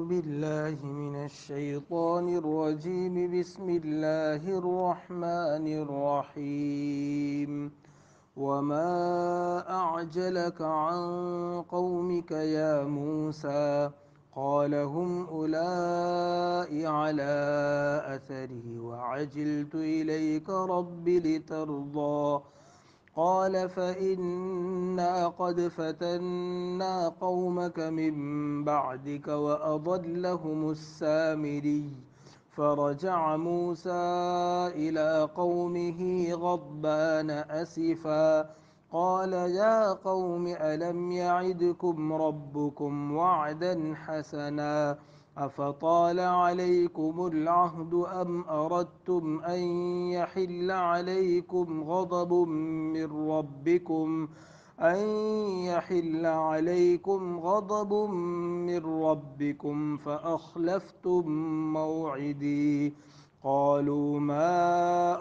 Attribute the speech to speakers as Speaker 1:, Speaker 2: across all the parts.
Speaker 1: بالله من الشيطان الرجيم. بسم الله الرحمن الرحيم. وما أعجلك عن قومك يا موسى؟ قال هم أولئك على أثري وعجلت إليك رب لترضى. قال فإنا قد فتنا قومك من بعدك وأضلهم السامري. فرجع موسى إلى قومه غضبان أسفا. قال يا قوم ألم يعدكم ربكم وعدا حسنا أفطال عليكم العهد أم أردتم أن يحل عليكم غضب من ربكم فأخلفتم موعدي. قالوا ما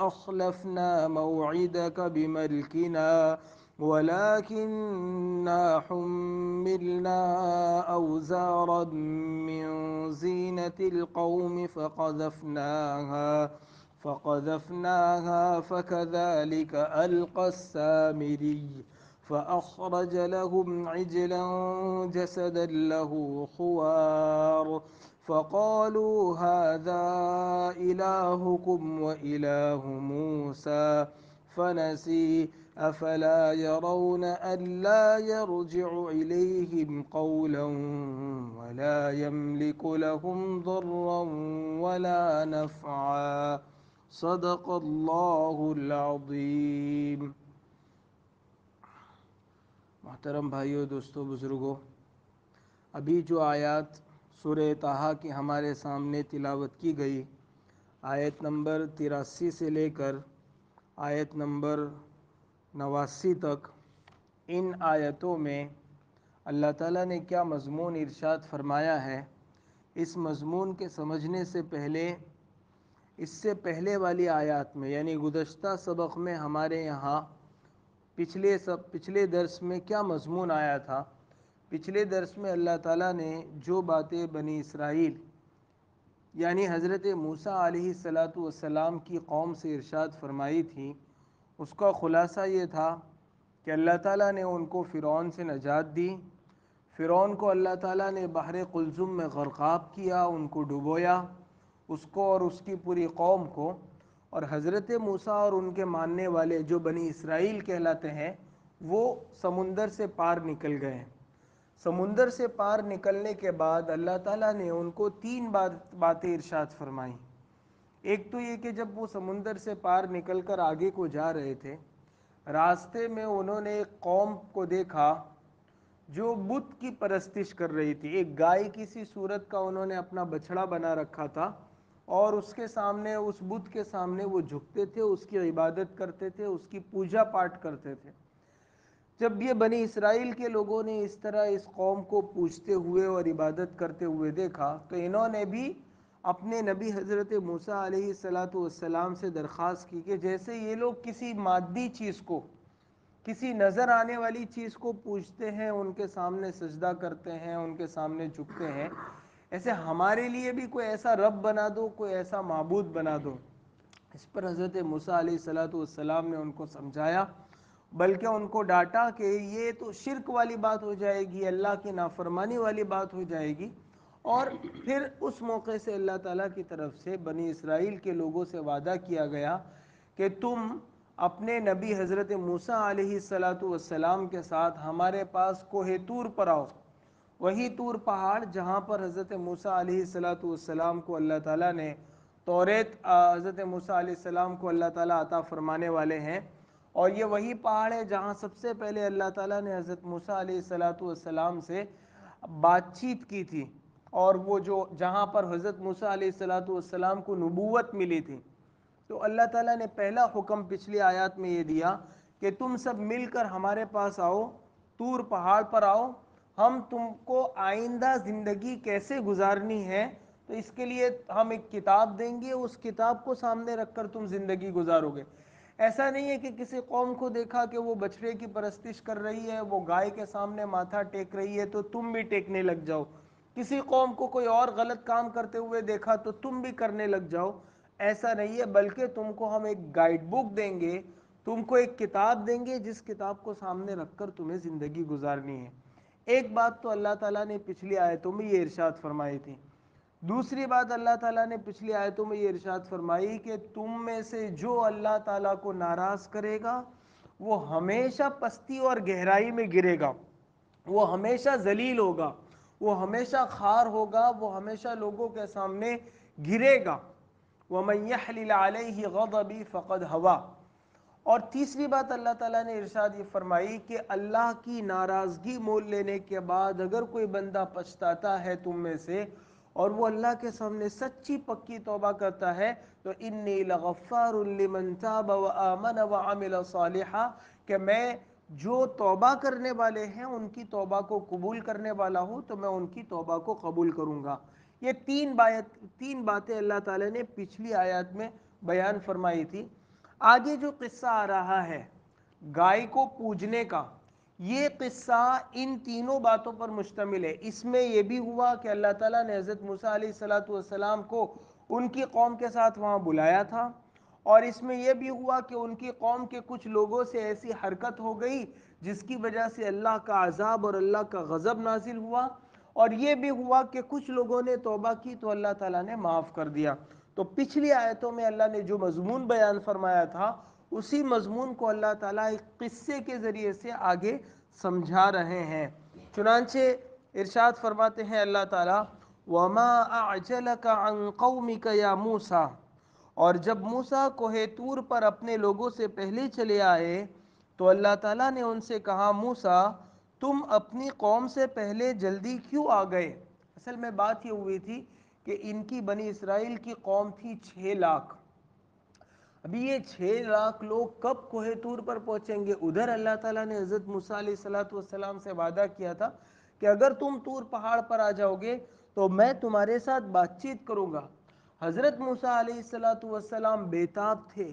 Speaker 1: أخلفنا موعدك بملكنا ولكننا حملنا أوزارا من زينة القوم فقذفناها فكذلك ألقى السامري. فأخرج لهم عجلا جسدا له خوار فقالوا هذا إلهكم وإله موسى فنسي. أفلا يرون ألا يرجع إليهم قولا ولا يملك لهم ضرا ولا نفعا. صدق اللہ العظیم. محترم بھائیو، دوستو، بزرگوں، ابھی جو آیات سورہ طٰہٰ کی ہمارے سامنے تلاوت کی گئی، آیت نمبر 83 سے لے کر آیت نمبر 89 تک، ان آیتوں میں اللہ تعالیٰ نے کیا مضمون ارشاد فرمایا ہے، اس مضمون کے سمجھنے سے پہلے اس سے پہلے والی آیات میں، یعنی گزشتہ سبق میں ہمارے یہاں پچھلے درس میں کیا مضمون آیا تھا؟ پچھلے درس میں اللہ تعالیٰ نے جو باتیں بنی اسرائیل یعنی حضرت موسیٰ علیہ السلام کی قوم سے ارشاد فرمائی تھی، اس کا خلاصہ یہ تھا کہ اللہ تعالیٰ نے ان کو فرعون سے نجات دی. فرعون کو اللہ تعالیٰ نے بحر قلزم میں غرقاب کیا، ان کو ڈبویا، اس کو اور اس کی پوری قوم کو. اور حضرت موسیٰ اور ان کے ماننے والے جو بنی اسرائیل کہلاتے ہیں، وہ سمندر سے پار نکل گئے. سمندر سے پار نکلنے کے بعد اللہ تعالیٰ نے ان کو 3 باتیں ارشاد فرمائیں. ایک تو یہ کہ جب وہ سمندر سے پار نکل کر آگے کو جا رہے تھے، راستے میں انہوں نے ایک قوم کو دیکھا جو بت کی پرستش کر رہی تھی. ایک گائے کی سی صورت کا انہوں نے اپنا بچھڑا بنا رکھا تھا، اور اس کے سامنے، اس بت کے سامنے وہ جھکتے تھے، اس کی عبادت کرتے تھے، اس کی پوجا پاٹ کرتے تھے. جب یہ بنی اسرائیل کے لوگوں نے اس طرح اس قوم کو پوجتے ہوئے اور عبادت کرتے ہوئے دیکھا، تو انہوں نے بھی اپنے نبی حضرت موسیٰ علیہ السلام سے درخواست کی کہ جیسے یہ لوگ کسی مادی چیز کو، کسی نظر آنے والی چیز کو پوجتے ہیں، ان کے سامنے سجدہ کرتے ہیں، ان کے سامنے جھکتے ہیں، ایسے ہمارے لیے بھی کوئی ایسا رب بنا دو، کوئی ایسا معبود بنا دو. اس پر حضرت موسیٰ علیہ السلام نے ان کو سمجھایا، بلکہ ان کو ڈانٹا کہ یہ تو شرک والی بات ہو جائے گی، اللہ کی نافرمانی والی بات ہو جائے گی. اور پھر اس موقع سے اللہ تعالیٰ کی طرف سے بنی اسرائیل کے لوگوں سے وعدہ کیا گیا کہ تم اپنے نبی حضرت موسیٰ علیہ السلام کے ساتھ ہمارے پاس کوہ طور پر آؤ. وہی طور پہاڑ جہاں پر حضرت موسیٰ علیہ السلام کو اللہ تعالیٰ نے توریت، حضرت موسیٰ علیہ السلام کو اللہ تعالیٰ عطا فرمانے والے ہیں. اور یہ وہی پہاڑ ہے جہاں سب سے پہلے اللہ تعالیٰ نے حضرت موسیٰ علیہ السلام سے بات چیت کی تھی، اور وہ جہاں پر حضرت موسیٰ علیہ السلام کو نبوت ملی تھی. تو اللہ تعالیٰ نے پہلا حکم پچھلی آیات میں یہ دیا کہ تم سب مل کر ہمارے پاس آؤ، طور پہاڑ پر آؤ، ہم تم کو آئندہ زندگی کیسے گزارنی ہے تو اس کے لیے ہم ایک کتاب دیں گے، اس کتاب کو سامنے رکھ کر تم زندگی گزارو گے. ایسا نہیں ہے کہ کسی قوم کو دیکھا کہ وہ بچڑے کی پرستش کر رہی ہے، وہ گائے کے سامنے ماتھا ٹیک رہی ہے تو تم بھی ٹیکنے لگ جاؤ. کسی قوم کو کوئی اور غلط کام کرتے ہوئے دیکھا تو تم بھی کرنے لگ جاؤ، ایسا نہیں ہے، بلکہ تم کو ہم ایک گائیڈ بک دیں گے، تم کو ایک کتاب دیں گے جس کتاب کو سامنے رکھ کر تمہیں زندگی گزارنی ہے۔ ایک بات تو اللہ تعالیٰ نے پچھلی آیتوں میں یہ ارشاد فرمائی تھی۔ دوسری بات اللہ تعالیٰ نے پچھلی آیتوں میں یہ ارشاد فرمائی کہ تم میں سے جو اللہ تعالیٰ کو ناراض کرے گا وہ ہمیشہ پستی اور گہرائی میں گرے گا، وہ ہمیشہ ذلیل ہوگا، وہ ہمیشہ خوار ہوگا، وہ ہمیشہ لوگوں کے سامنے گرے گا۔ وَمَن يَحْلِلْ عَلَيْهِ غَضَبِي فَقَدْ هَوَىٰ۔ اور تیسری بات اللہ تعالیٰ نے ارشاد یہ فرمائی کہ اللہ کی ناراضگی مول لینے کے بعد اگر کوئی بندہ پچھتاتا ہے تم میں سے اور وہ اللہ کے سامنے سچی پکی توبہ کرتا ہے تو انی لغفار لمن تاب وآمن وعمل صالحا، کہ میں جو توبہ کرنے والے ہیں ان کی توبہ کو قبول کرنے والا ہوں، تو میں ان کی توبہ کو قبول کروں گا۔ یہ تین باتیں اللہ تعالیٰ نے پچھلی آیات میں بیان فرمائی تھی۔ آگے جو قصہ آ رہا ہے گائے کو پوجنے کا، یہ قصہ ان تینوں باتوں پر مشتمل ہے۔ اس میں یہ بھی ہوا کہ اللہ تعالیٰ نے حضرت موسیٰ علیہ السلام کو ان کی قوم کے ساتھ وہاں بلایا تھا، اور اس میں یہ بھی ہوا کہ ان کی قوم کے کچھ لوگوں سے ایسی حرکت ہو گئی جس کی وجہ سے اللہ کا عذاب اور اللہ کا غضب نازل ہوا، اور یہ بھی ہوا کہ کچھ لوگوں نے توبہ کی تو اللہ تعالیٰ نے معاف کر دیا۔ تو پچھلی آیتوں میں اللہ نے جو مضمون بیان فرمایا تھا اسی مضمون کو اللہ تعالیٰ ایک قصے کے ذریعے سے آگے سمجھا رہے ہیں۔ چنانچہ ارشاد فرماتے ہیں اللہ تعالیٰ وَمَا أَعْجَلَكَ عَنْ قَوْمِكَ يَا مُوسَىٰ، اور جب موسیٰ کوہ طور پر اپنے لوگوں سے پہلے چلے آئے تو اللہ تعالیٰ نے ان سے کہا موسیٰ تم اپنی قوم سے پہلے جلدی کیوں آ گئے؟ اصل میں بات یہ ہوئی تھی کہ ان کی بنی اسرائیل کی قوم تھی 6 لاکھ۔ ابھی یہ 6 لاکھ لوگ کب کوہ طور پر پہنچیں گے؟ ادھر اللہ تعالیٰ نے حضرت موسیٰ علیہ السلام سے وعدہ کیا تھا کہ اگر تم طور پہاڑ پر آ جاؤ گے تو میں تمہارے ساتھ بات چیت کروں گا۔ حضرت موسیٰ علیہ السلام بےتاب تھے،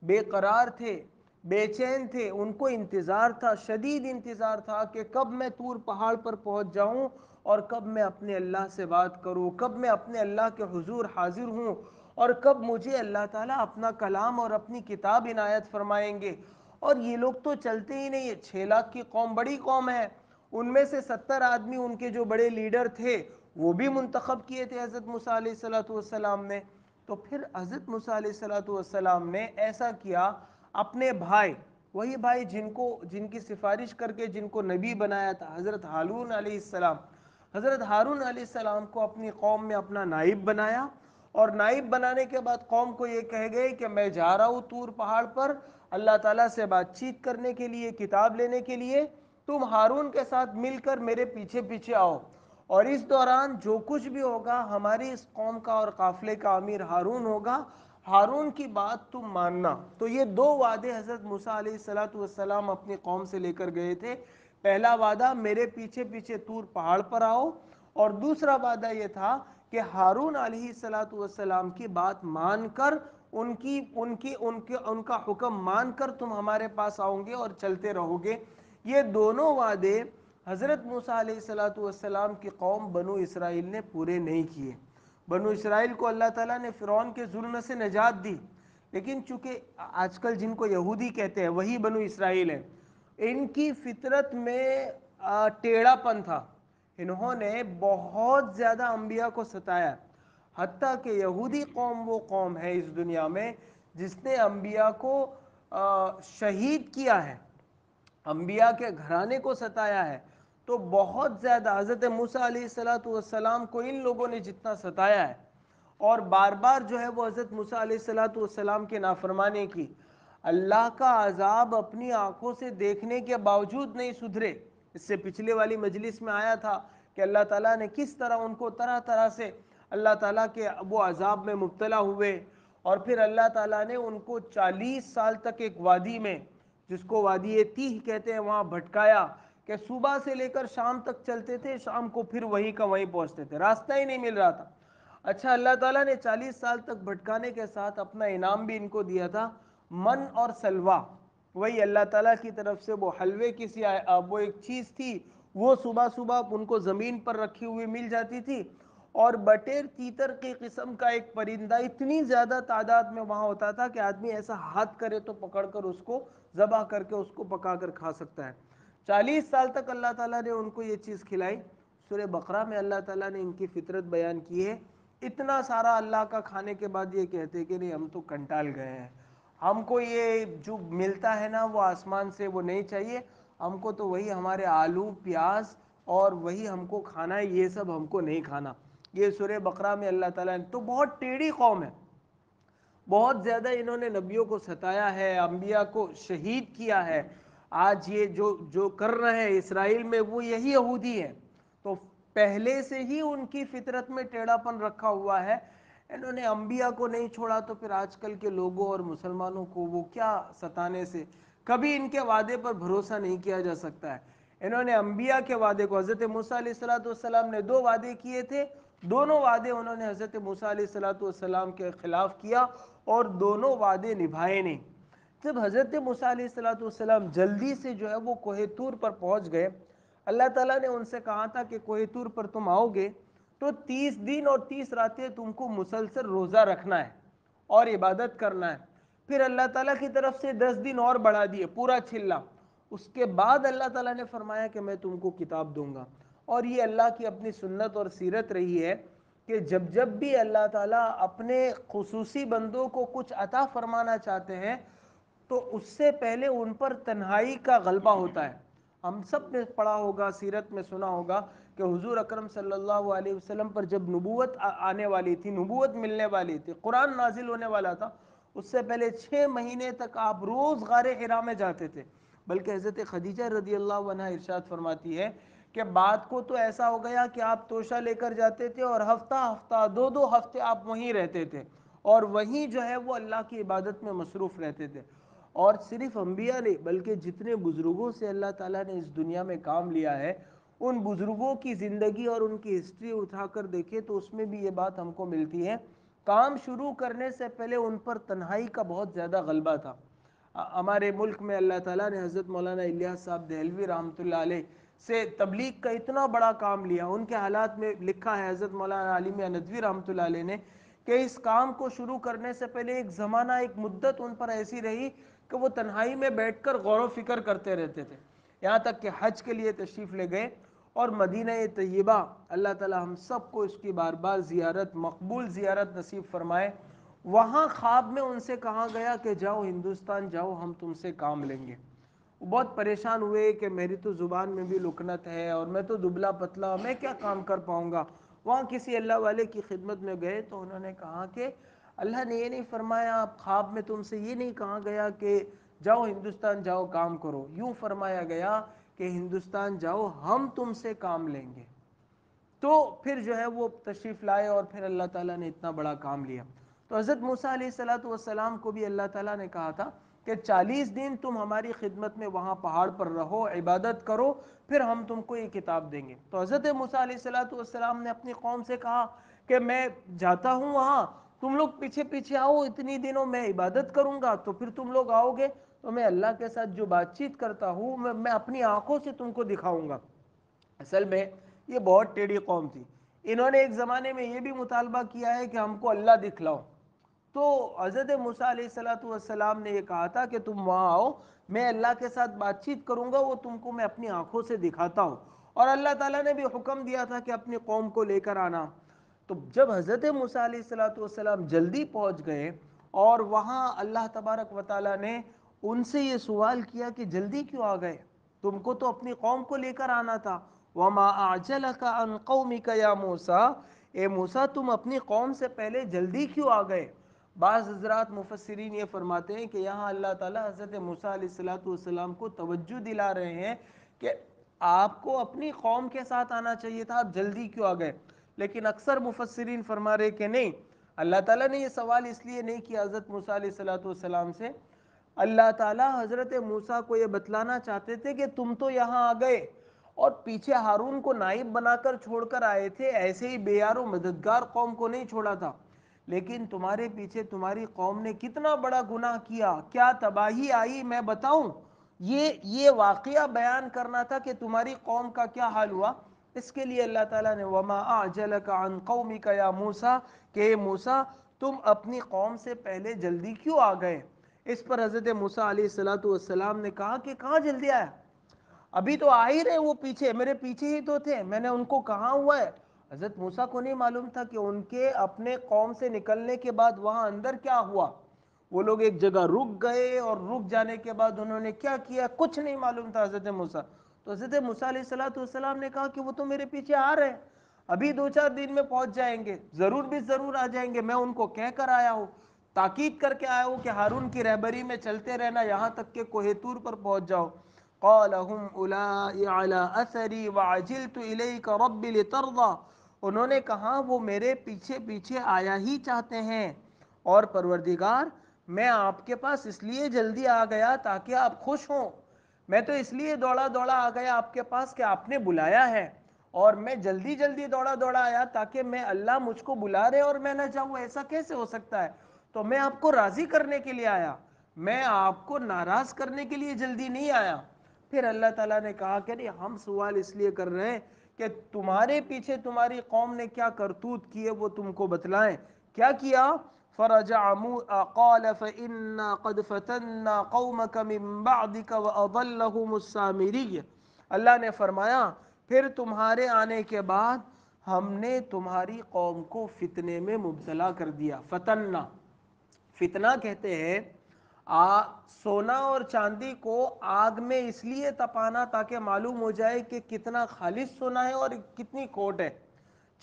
Speaker 1: بے قرار تھے، بے چین تھے، ان کو انتظار تھا، شدید انتظار تھا کہ کب میں طور پہاڑ پر پہنچ جاؤں اور کب میں اپنے اللہ سے بات کروں، کب میں اپنے اللہ کے حضور حاضر ہوں، اور کب مجھے اللہ تعالیٰ اپنا کلام اور اپنی کتاب عنایت فرمائیں گے۔ اور یہ لوگ تو چلتے ہی نہیں، 6 لاکھ کی قوم بڑی قوم ہے، ان میں سے 70 آدمی ان کے جو بڑے لیڈر تھے وہ بھی منتخب کیے تھے حضرت موسیٰ علیہ السلام نے۔ تو پھر حضرت موسیٰ علیہ السلام نے ایسا کیا، اپنے بھائی، وہی بھائی جن کی سفارش کر کے جن کو نبی بنایا تھا، حضرت ہارون علیہ السلام، حضرت ہارون علیہ السلام کو اپنی قوم میں اپنا نائب بنایا، اور نائب بنانے کے بعد قوم کو یہ کہہ گئے کہ میں جا رہا ہوں طور پہاڑ پر اللہ تعالیٰ سے بات چیت کرنے کے لیے، کتاب لینے کے لیے، تم ہارون کے ساتھ مل کر میرے پیچھے پیچھے آؤ، اور اس دوران جو کچھ بھی ہوگا ہماری اس قوم کا اور قافلے کا امیر ہارون ہوگا، ہارون کی بات تم ماننا۔ تو یہ 2 وعدے حضرت موسیٰ علیہ السلام اپنی قوم سے لے کر گئے تھے۔ پہلا وعدہ میرے پیچھے پیچھے طور پہاڑ پر آؤ، اور دوسرا وعدہ یہ تھا کہ ہارون علیہ السلام کی بات مان کر ان کا حکم مان کر تم ہمارے پاس آؤ گے اور چلتے رہو گے۔ یہ دونوں وعدے حضرت موسیٰ علیہ السلام کی قوم بنو اسرائیل نے پورے نہیں کیے۔ بنو اسرائیل کو اللہ تعالیٰ نے فرعون کے ظلم سے نجات دی، لیکن چونکہ آج کل جن کو یہودی کہتے ہیں وہی بنو اسرائیل ہیں، ان کی فطرت میں ٹیڑھا پن تھا، انہوں نے بہت زیادہ انبیاء کو ستایا، حتیٰ کہ یہودی قوم وہ قوم ہے اس دنیا میں جس نے انبیاء کو شہید کیا ہے، انبیاء کے گھرانے کو ستایا ہے۔ تو بہت زیادہ حضرت موسیٰ علیہ السلام کو ان لوگوں نے جتنا ستایا ہے، اور بار بار جو ہے وہ حضرت موسیٰ علیہ السلام کی نافرمانی کی، اللہ کا عذاب اپنی آنکھوں سے دیکھنے کے باوجود نہیں سدھرے۔ اس سے پچھلے والی مجلس میں آیا تھا کہ اللہ تعالیٰ نے کس طرح ان کو طرح طرح سے اللہ تعالیٰ کے وہ عذاب میں مبتلا ہوئے، اور پھر اللہ تعالیٰ نے ان کو 40 سال تک ایک وادی میں، جس کو وادی تیہ کہتے ہیں، وہاں بھٹکایا کہ صبح سے لے کر شام تک چلتے تھے، شام کو پھر وہیں کا وہیں پہنچتے تھے، راستہ ہی نہیں مل رہا تھا۔ اچھا، اللہ تعالیٰ نے 40 سال تک بھٹکانے کے ساتھ اپنا انعام بھی ان کو دیا تھا، من اور سلوا، وہی اللہ تعالیٰ کی طرف سے وہ حلوے کی سی وہ ایک چیز تھی، وہ صبح صبح ان کو زمین پر رکھی ہوئی مل جاتی تھی، اور بٹیر تیتر کی قسم کا ایک پرندہ اتنی زیادہ تعداد میں وہاں ہوتا تھا کہ آدمی ایسا ہاتھ کرے تو پکڑ کر اس کو ذبح کر کے اس کو پکا کر کھا سکتا ہے۔ 40 سال تک اللہ تعالیٰ نے ان کو یہ چیز کھلائی۔ سورہ بقرہ میں اللہ تعالیٰ نے ان کی فطرت بیان کی ہے۔ اتنا سارا اللہ کا کھانے کے بعد یہ کہتے کہ نہیں، ہم تو کنٹال گئے ہیں، ہم کو یہ جو ملتا ہے نا وہ آسمان سے وہ نہیں چاہیے، ہم کو تو وہی ہمارے آلو پیاز اور وہی ہم کو کھانا ہے، یہ سب ہم کو نہیں کھانا۔ یہ سورہ بقرہ میں اللہ تعالیٰ نے، تو بہت ٹیڑھی قوم ہے، بہت زیادہ انہوں نے نبیوں کو ستایا ہے، انبیاء کو شہید کیا ہے۔ آج یہ جو کر رہے ہیں اسرائیل میں وہ یہی یہودی ہے، تو پہلے سے ہی ان کی فطرت میں ٹیڑھا پن رکھا ہوا ہے۔ انہوں نے انبیاء کو نہیں چھوڑا تو پھر آج کل کے لوگوں اور مسلمانوں کو وہ کیا ستانے سے، کبھی ان کے وعدے پر بھروسہ نہیں کیا جا سکتا ہے۔ انہوں نے انبیاء کے وعدے کو، حضرت موسیٰ علیہ السلام نے 2 وعدے کیے تھے، دونوں وعدے انہوں نے حضرت موسیٰ علیہ السلام کے خلاف کیا اور دونوں وعدے نبھائے نہیں۔ جب حضرت موسیٰ علیہ السلام جلدی سے جو ہے وہ کوہ طور پر پہنچ گئے، اللہ تعالیٰ نے ان سے کہا تھا کہ کوہ طور پر تم آؤ گے تو 30 دن اور 30 راتیں تم کو مسلسل روزہ رکھنا ہے اور عبادت کرنا ہے۔ پھر اللہ تعالیٰ کی طرف سے 10 دن اور بڑھا دیے، پورا چلا۔ اس کے بعد اللہ تعالیٰ نے فرمایا کہ میں تم کو کتاب دوں گا۔ اور یہ اللہ کی اپنی سنت اور سیرت رہی ہے کہ جب بھی اللہ تعالیٰ اپنے خصوصی بندوں کو کچھ عطا فرمانا چاہتے ہیں تو اس سے پہلے ان پر تنہائی کا غلبہ ہوتا ہے۔ ہم سب نے پڑھا ہوگا، سیرت میں سنا ہوگا کہ حضور اکرم صلی اللہ علیہ وسلم پر جب نبوت آنے والی تھی، نبوت ملنے والی تھی، قرآن نازل ہونے والا تھا، اس سے پہلے 6 مہینے تک آپ روز غار حرا میں جاتے تھے۔ بلکہ حضرت خدیجہ رضی اللہ عنہ ارشاد فرماتی ہے کہ بات کو تو ایسا ہو گیا کہ آپ توشہ لے کر جاتے تھے اور ہفتہ ہفتہ 2 ہفتے آپ وہیں رہتے تھے اور وہیں جو ہے وہ اللہ کی عبادت میں مصروف رہتے تھے۔ اور صرف انبیاء نہیں بلکہ جتنے بزرگوں سے اللہ تعالیٰ نے اس دنیا میں کام لیا ہے، ان بزرگوں کی زندگی اور ان کی ہسٹری اٹھا کر دیکھے تو اس میں بھی یہ بات ہم کو ملتی ہے، کام شروع کرنے سے پہلے ان پر تنہائی کا بہت زیادہ غلبہ تھا۔ ہمارے ملک میں اللہ تعالیٰ نے حضرت مولانا الیاس صاحب دہلوی رحمۃ اللہ علیہ سے تبلیغ کا اتنا بڑا کام لیا۔ ان کے حالات میں لکھا ہے حضرت مولانا علی میاں ندوی رحمۃ اللہ علیہ نے کہ اس کام کو شروع کرنے سے پہلے ایک زمانہ، ایک مدت ان پر ایسی رہی کہ وہ تنہائی میں بیٹھ کر غور و فکر کرتے رہتے تھے، یہاں تک کہ حج کے لیے تشریف لے گئے اور مدینہ طیبہ، اللہ تعالی ہم سب کو اس کی بار بار زیارت، مقبول زیارت نصیب فرمائے، وہاں خواب میں ان سے کہا گیا کہ جاؤ ہندوستان جاؤ، ہم تم سے کام لیں گے۔ وہ بہت پریشان ہوئے کہ میری تو زبان میں بھی لکنت ہے اور میں تو دبلا پتلا، میں کیا کام کر پاؤں گا۔ وہاں کسی اللہ والے کی خدمت میں گئے تو انہوں نے کہا کہ اللہ نے یہ نہیں فرمایا، خواب میں تم سے یہ نہیں کہا گیا کہ جاؤ ہندوستان جاؤ کام کرو، یوں فرمایا گیا کہ ہندوستان جاؤ ہم تم سے کام لیں گے۔ تو پھر جو ہے وہ تشریف لائے اور پھر اللہ تعالیٰ نے اتنا بڑا کام لیا۔ تو حضرت موسیٰ علیہ السلام کو بھی اللہ تعالیٰ نے کہا تھا کہ 40 دن تم ہماری خدمت میں وہاں پہاڑ پر رہو، عبادت کرو، پھر ہم تم کو یہ کتاب دیں گے۔ تو حضرت موسیٰ علیہ السلام نے اپنی قوم سے کہا کہ میں جاتا ہوں وہاں، تم لوگ پیچھے پیچھے آؤ، اتنی دنوں میں عبادت کروں گا، تو پھر تم لوگ آؤ گے تو میں اللہ کے ساتھ جو بات چیت کرتا ہوں میں اپنی آنکھوں سے تم کو دکھاؤں گا۔ اصل میں یہ بہت ٹیڑھی قوم تھی، انہوں نے ایک زمانے میں یہ بھی مطالبہ کیا ہے کہ ہم کو اللہ دکھلاؤ۔ تو حضرت موسیٰ علیہ السلام نے یہ کہا تھا کہ تم وہاں آؤ، میں اللہ کے ساتھ بات چیت کروں گا، وہ تم کو میں اپنی آنکھوں سے دکھاتا ہوں۔ اور اللہ تعالیٰ نے بھی حکم دیا تھا کہ اپنی قوم کو لے کر آنا۔ تو جب حضرت موسیٰ علیہ السلام جلدی پہنچ گئے اور وہاں اللہ تبارک و تعالیٰ نے ان سے یہ سوال کیا کہ جلدی کیوں آ گئے، تم کو تو اپنی قوم کو لے کر آنا تھا۔ وَمَا أَعْجَلَكَ عَنْ قَوْمِكَ يَا موسیٰ، اے موسیٰ تم اپنی قوم سے پہلے جلدی کیوں آ گئے۔ بعض حضرات مفسرین یہ فرماتے ہیں کہ یہاں اللہ تعالیٰ حضرت موسیٰ علیہ السلام کو توجہ دلا رہے ہیں کہ آپ کو اپنی قوم کے ساتھ آنا چاہیے تھا، آپ جلدی کیوں آ گئے۔ لیکن اکثر مفسرین فرما رہے کہ نہیں، اللہ تعالیٰ نے یہ سوال اس لیے نہیں کیا حضرت موسیٰ علیہ السلام سے، اللہ تعالیٰ حضرت موسیٰ کو یہ بتلانا چاہتے تھے کہ تم تو یہاں آ گئے اور پیچھے ہارون کو نائب بنا کر چھوڑ کر آئے تھے، ایسے ہی بے یار و مددگار قوم کو نہیں چھوڑا تھا، لیکن تمہارے پیچھے تمہاری قوم نے کتنا بڑا گناہ کیا، کیا تباہی آئی میں بتاؤں۔ یہ واقعہ بیان کرنا تھا کہ تمہاری قوم کا کیا حال ہوا. اس کے لیے اللہ تعالیٰ نے وما اعجلک عن قومک یا موسیٰ کہ موسیٰ تم اپنی قوم سے پہلے جلدی کیوں آ گئے. اس پر حضرت موسیٰ علیہ السلام نے کہا کہ کہاں جلدی آیا, ابھی تو آ ہی رہے, وہ پیچھے میرے پیچھے ہی تو تھے, میں نے ان کو کہاں ہوا ہے. حضرت موسیٰ کو نہیں معلوم تھا کہ ان کے اپنے قوم سے نکلنے کے بعد وہاں اندر کیا ہوا. وہ لوگ ایک جگہ رک گئے اور رک جانے کے بعد انہوں نے کیا کیا کچھ نہیں معلوم تھا حضرت موسیٰ. تو حضرت موسیٰ علیہ السلام نے کہا کہ وہ تو میرے پیچھے آ رہے ہیں, ابھی 2-4 دن میں پہنچ جائیں گے, ضرور بھی ضرور آ جائیں گے, میں ان کو کہہ کر آیا ہوں, تاکید کر کے آیا ہوں کہ ہارون کی رہبری میں چلتے رہنا یہاں تک کہ کوہ طور پر پہنچ جاؤ. قال هم اولائی علی اثری وعجلت الیک رب لترضی, انہوں نے کہا وہ میرے پیچھے پیچھے آیا ہی چاہتے ہیں, اور پروردگار میں آپ کے پاس اس لیے جلدی آ گیا تاکہ آپ خوش ہوں. میں تو اس لیے دوڑا دوڑا آ گیا آپ کے پاس کہ آپ نے بلایا ہے, اور میں جلدی جلدی دوڑا دوڑا آیا تاکہ میں اللہ مجھ کو بلا رہے اور میں نہ جاؤں, ایسا کیسے ہو سکتا ہے. تو میں آپ کو راضی کرنے کے لیے آیا, میں آپ کو ناراض کرنے کے لیے جلدی نہیں آیا. پھر اللہ تعالیٰ نے کہا کہ نہیں, ہم سوال اس لیے کر رہے ہیں کہ تمہارے پیچھے تمہاری قوم نے کیا کرتوت کیے وہ تم کو بتلائیں. کیا کیا؟ فرجع قال فإنا قد فتنا قومك من بعدك وأضلهم السامري, اللہ نے فرمایا پھر تمہارے آنے کے بعد ہم نے تمہاری قوم کو فتنے میں مبتلا کر دیا. فتنہ, فتنہ کہتے ہیں سونا اور چاندی کو آگ میں اس لیے تپانا تاکہ معلوم ہو جائے کہ کتنا خالص سونا ہے اور کتنی کھوٹ ہے.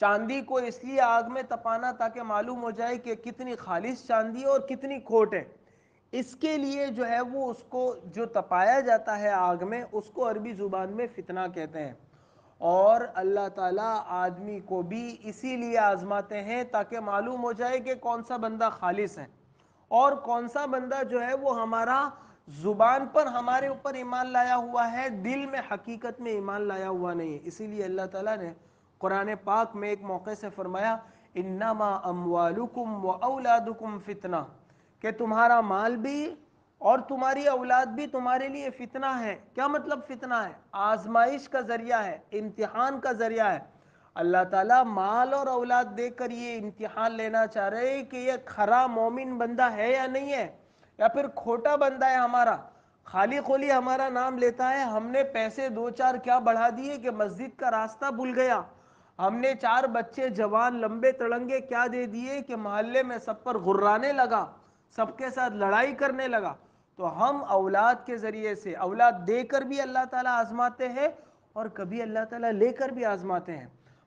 Speaker 1: چاندی کو اس لیے آگ میں تپانا تاکہ معلوم ہو جائے کہ کتنی خالص چاندی اور کتنی کھوٹ ہے. اس کے لیے جو ہے وہ اس کو جو تپایا جاتا ہے آگ میں, اس کو عربی زبان میں فتنہ کہتے ہیں. اور اللہ تعالیٰ آدمی کو بھی اسی لیے آزماتے ہیں تاکہ معلوم ہو جائے کہ کون سا بندہ خالص ہے اور کون سا بندہ جو ہے وہ ہمارا زبان پر ہمارے اوپر ایمان لایا ہوا ہے, دل میں حقیقت میں ایمان لایا ہوا نہیں ہے. اسی لیے اللہ تعالیٰ نے قرآن پاک میں ایک موقع سے فرمایا انما اموالکم و اولادکم فتنہ, کہ تمہارا مال بھی اور تمہاری اولاد بھی تمہارے لیے فتنہ ہے. کیا مطلب فتنہ ہے؟ آزمائش کا ذریعہ ہے, امتحان کا ذریعہ ہے. اللہ تعالیٰ مال اور اولاد دے کر یہ امتحان لینا چاہ رہے ہیں کہ یہ کھرا مومن بندہ ہے یا نہیں ہے, یا پھر کھوٹا بندہ ہے ہمارا, خالی خولی ہمارا نام لیتا ہے. ہم نے پیسے 2-4 کیا بڑھا دیے کہ مسجد کا راستہ بھول گیا, ہم نے 4 بچے جوان لمبے تڑنگے کیا دے دیے کہ محلے میں سب پر غرانے لگا, سب کے ساتھ لڑائی کرنے لگا. تو ہم اولاد کے ذریعے سے, اولاد دے کر بھی اللہ تعالیٰ آزماتے ہیں اور کبھی اللہ تعالیٰ لے کر بھی آزماتے ہیں.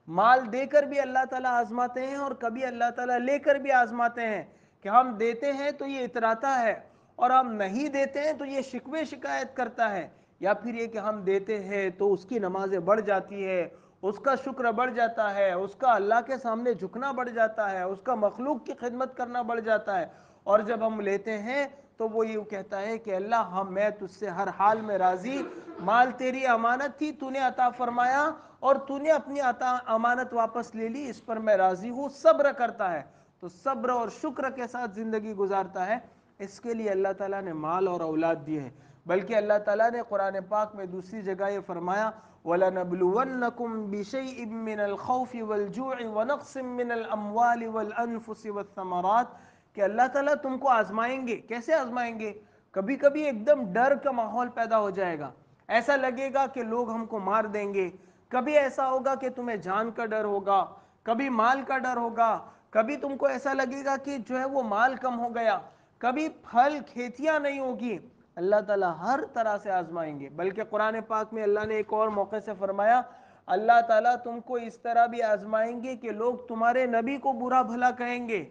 Speaker 1: مال دے کر بھی اللہ تعالیٰ آزماتے ہیں اور کبھی اللہ تعالیٰ لے کر بھی آزماتے ہیں, کہ ہم دیتے ہیں تو یہ اتراتا ہے اور ہم نہیں دیتے ہیں تو یہ شکوے شکایت کرتا ہے, یا پھر یہ کہ ہم دیتے ہیں تو اس کی نمازیں بڑھ جاتی ہے, اس کا شکر بڑھ جاتا ہے, اس کا اللہ کے سامنے جھکنا بڑھ جاتا ہے, اس کا مخلوق کی خدمت کرنا بڑھ جاتا ہے. اور جب ہم لیتے ہیں تو وہ یہ کہتا ہے کہ اللہ میں تجھ سے ہر حال میں راضی, مال تیری امانت تھی, تو نے عطا فرمایا اور تو نے اپنی امانت واپس لے لی, اس پر میں راضی ہوں. صبر کرتا ہے تو صبر اور شکر کے ساتھ زندگی گزارتا ہے. اس کے لیے اللہ تعالیٰ نے مال اور اولاد دیے ہیں. بلکہ اللہ تعالیٰ نے قرآن پاک میں دوسری جگہ یہ فرمایا وَلَنَبْلُوَنَّكُمْ بِشَيْءٍ مِّنَ الْخَوْفِ وَالْجُوعِ وَنَقْصٍ مِّنَ الْأَمْوَالِ وَالْأَنفُسِ وَالثَّمَرَاتِ, کہ اللہ تعالیٰ تم کو آزمائیں گے. کیسے آزمائیں گے؟ کبھی کبھی ایک دم ڈر کا ماحول پیدا ہو جائے گا, ایسا لگے گا کہ لوگ ہم کو مار دیں گے. کبھی ایسا ہوگا کہ تمہیں جان کا ڈر ہوگا, کبھی مال کا ڈر ہوگا, کبھی تم کو ایسا لگے گا کہ جو ہے وہ مال کم ہو گیا, کبھی پھل کھیتیاں نہیں ہوگی. اللہ تعالیٰ ہر طرح سے آزمائیں گے. بلکہ قرآن پاک میں اللہ نے ایک اور موقع سے فرمایا اللہ تعالیٰ تم کو اس طرح بھی آزمائیں گے کہ لوگ تمہارے نبی کو برا بھلا کہیں گے,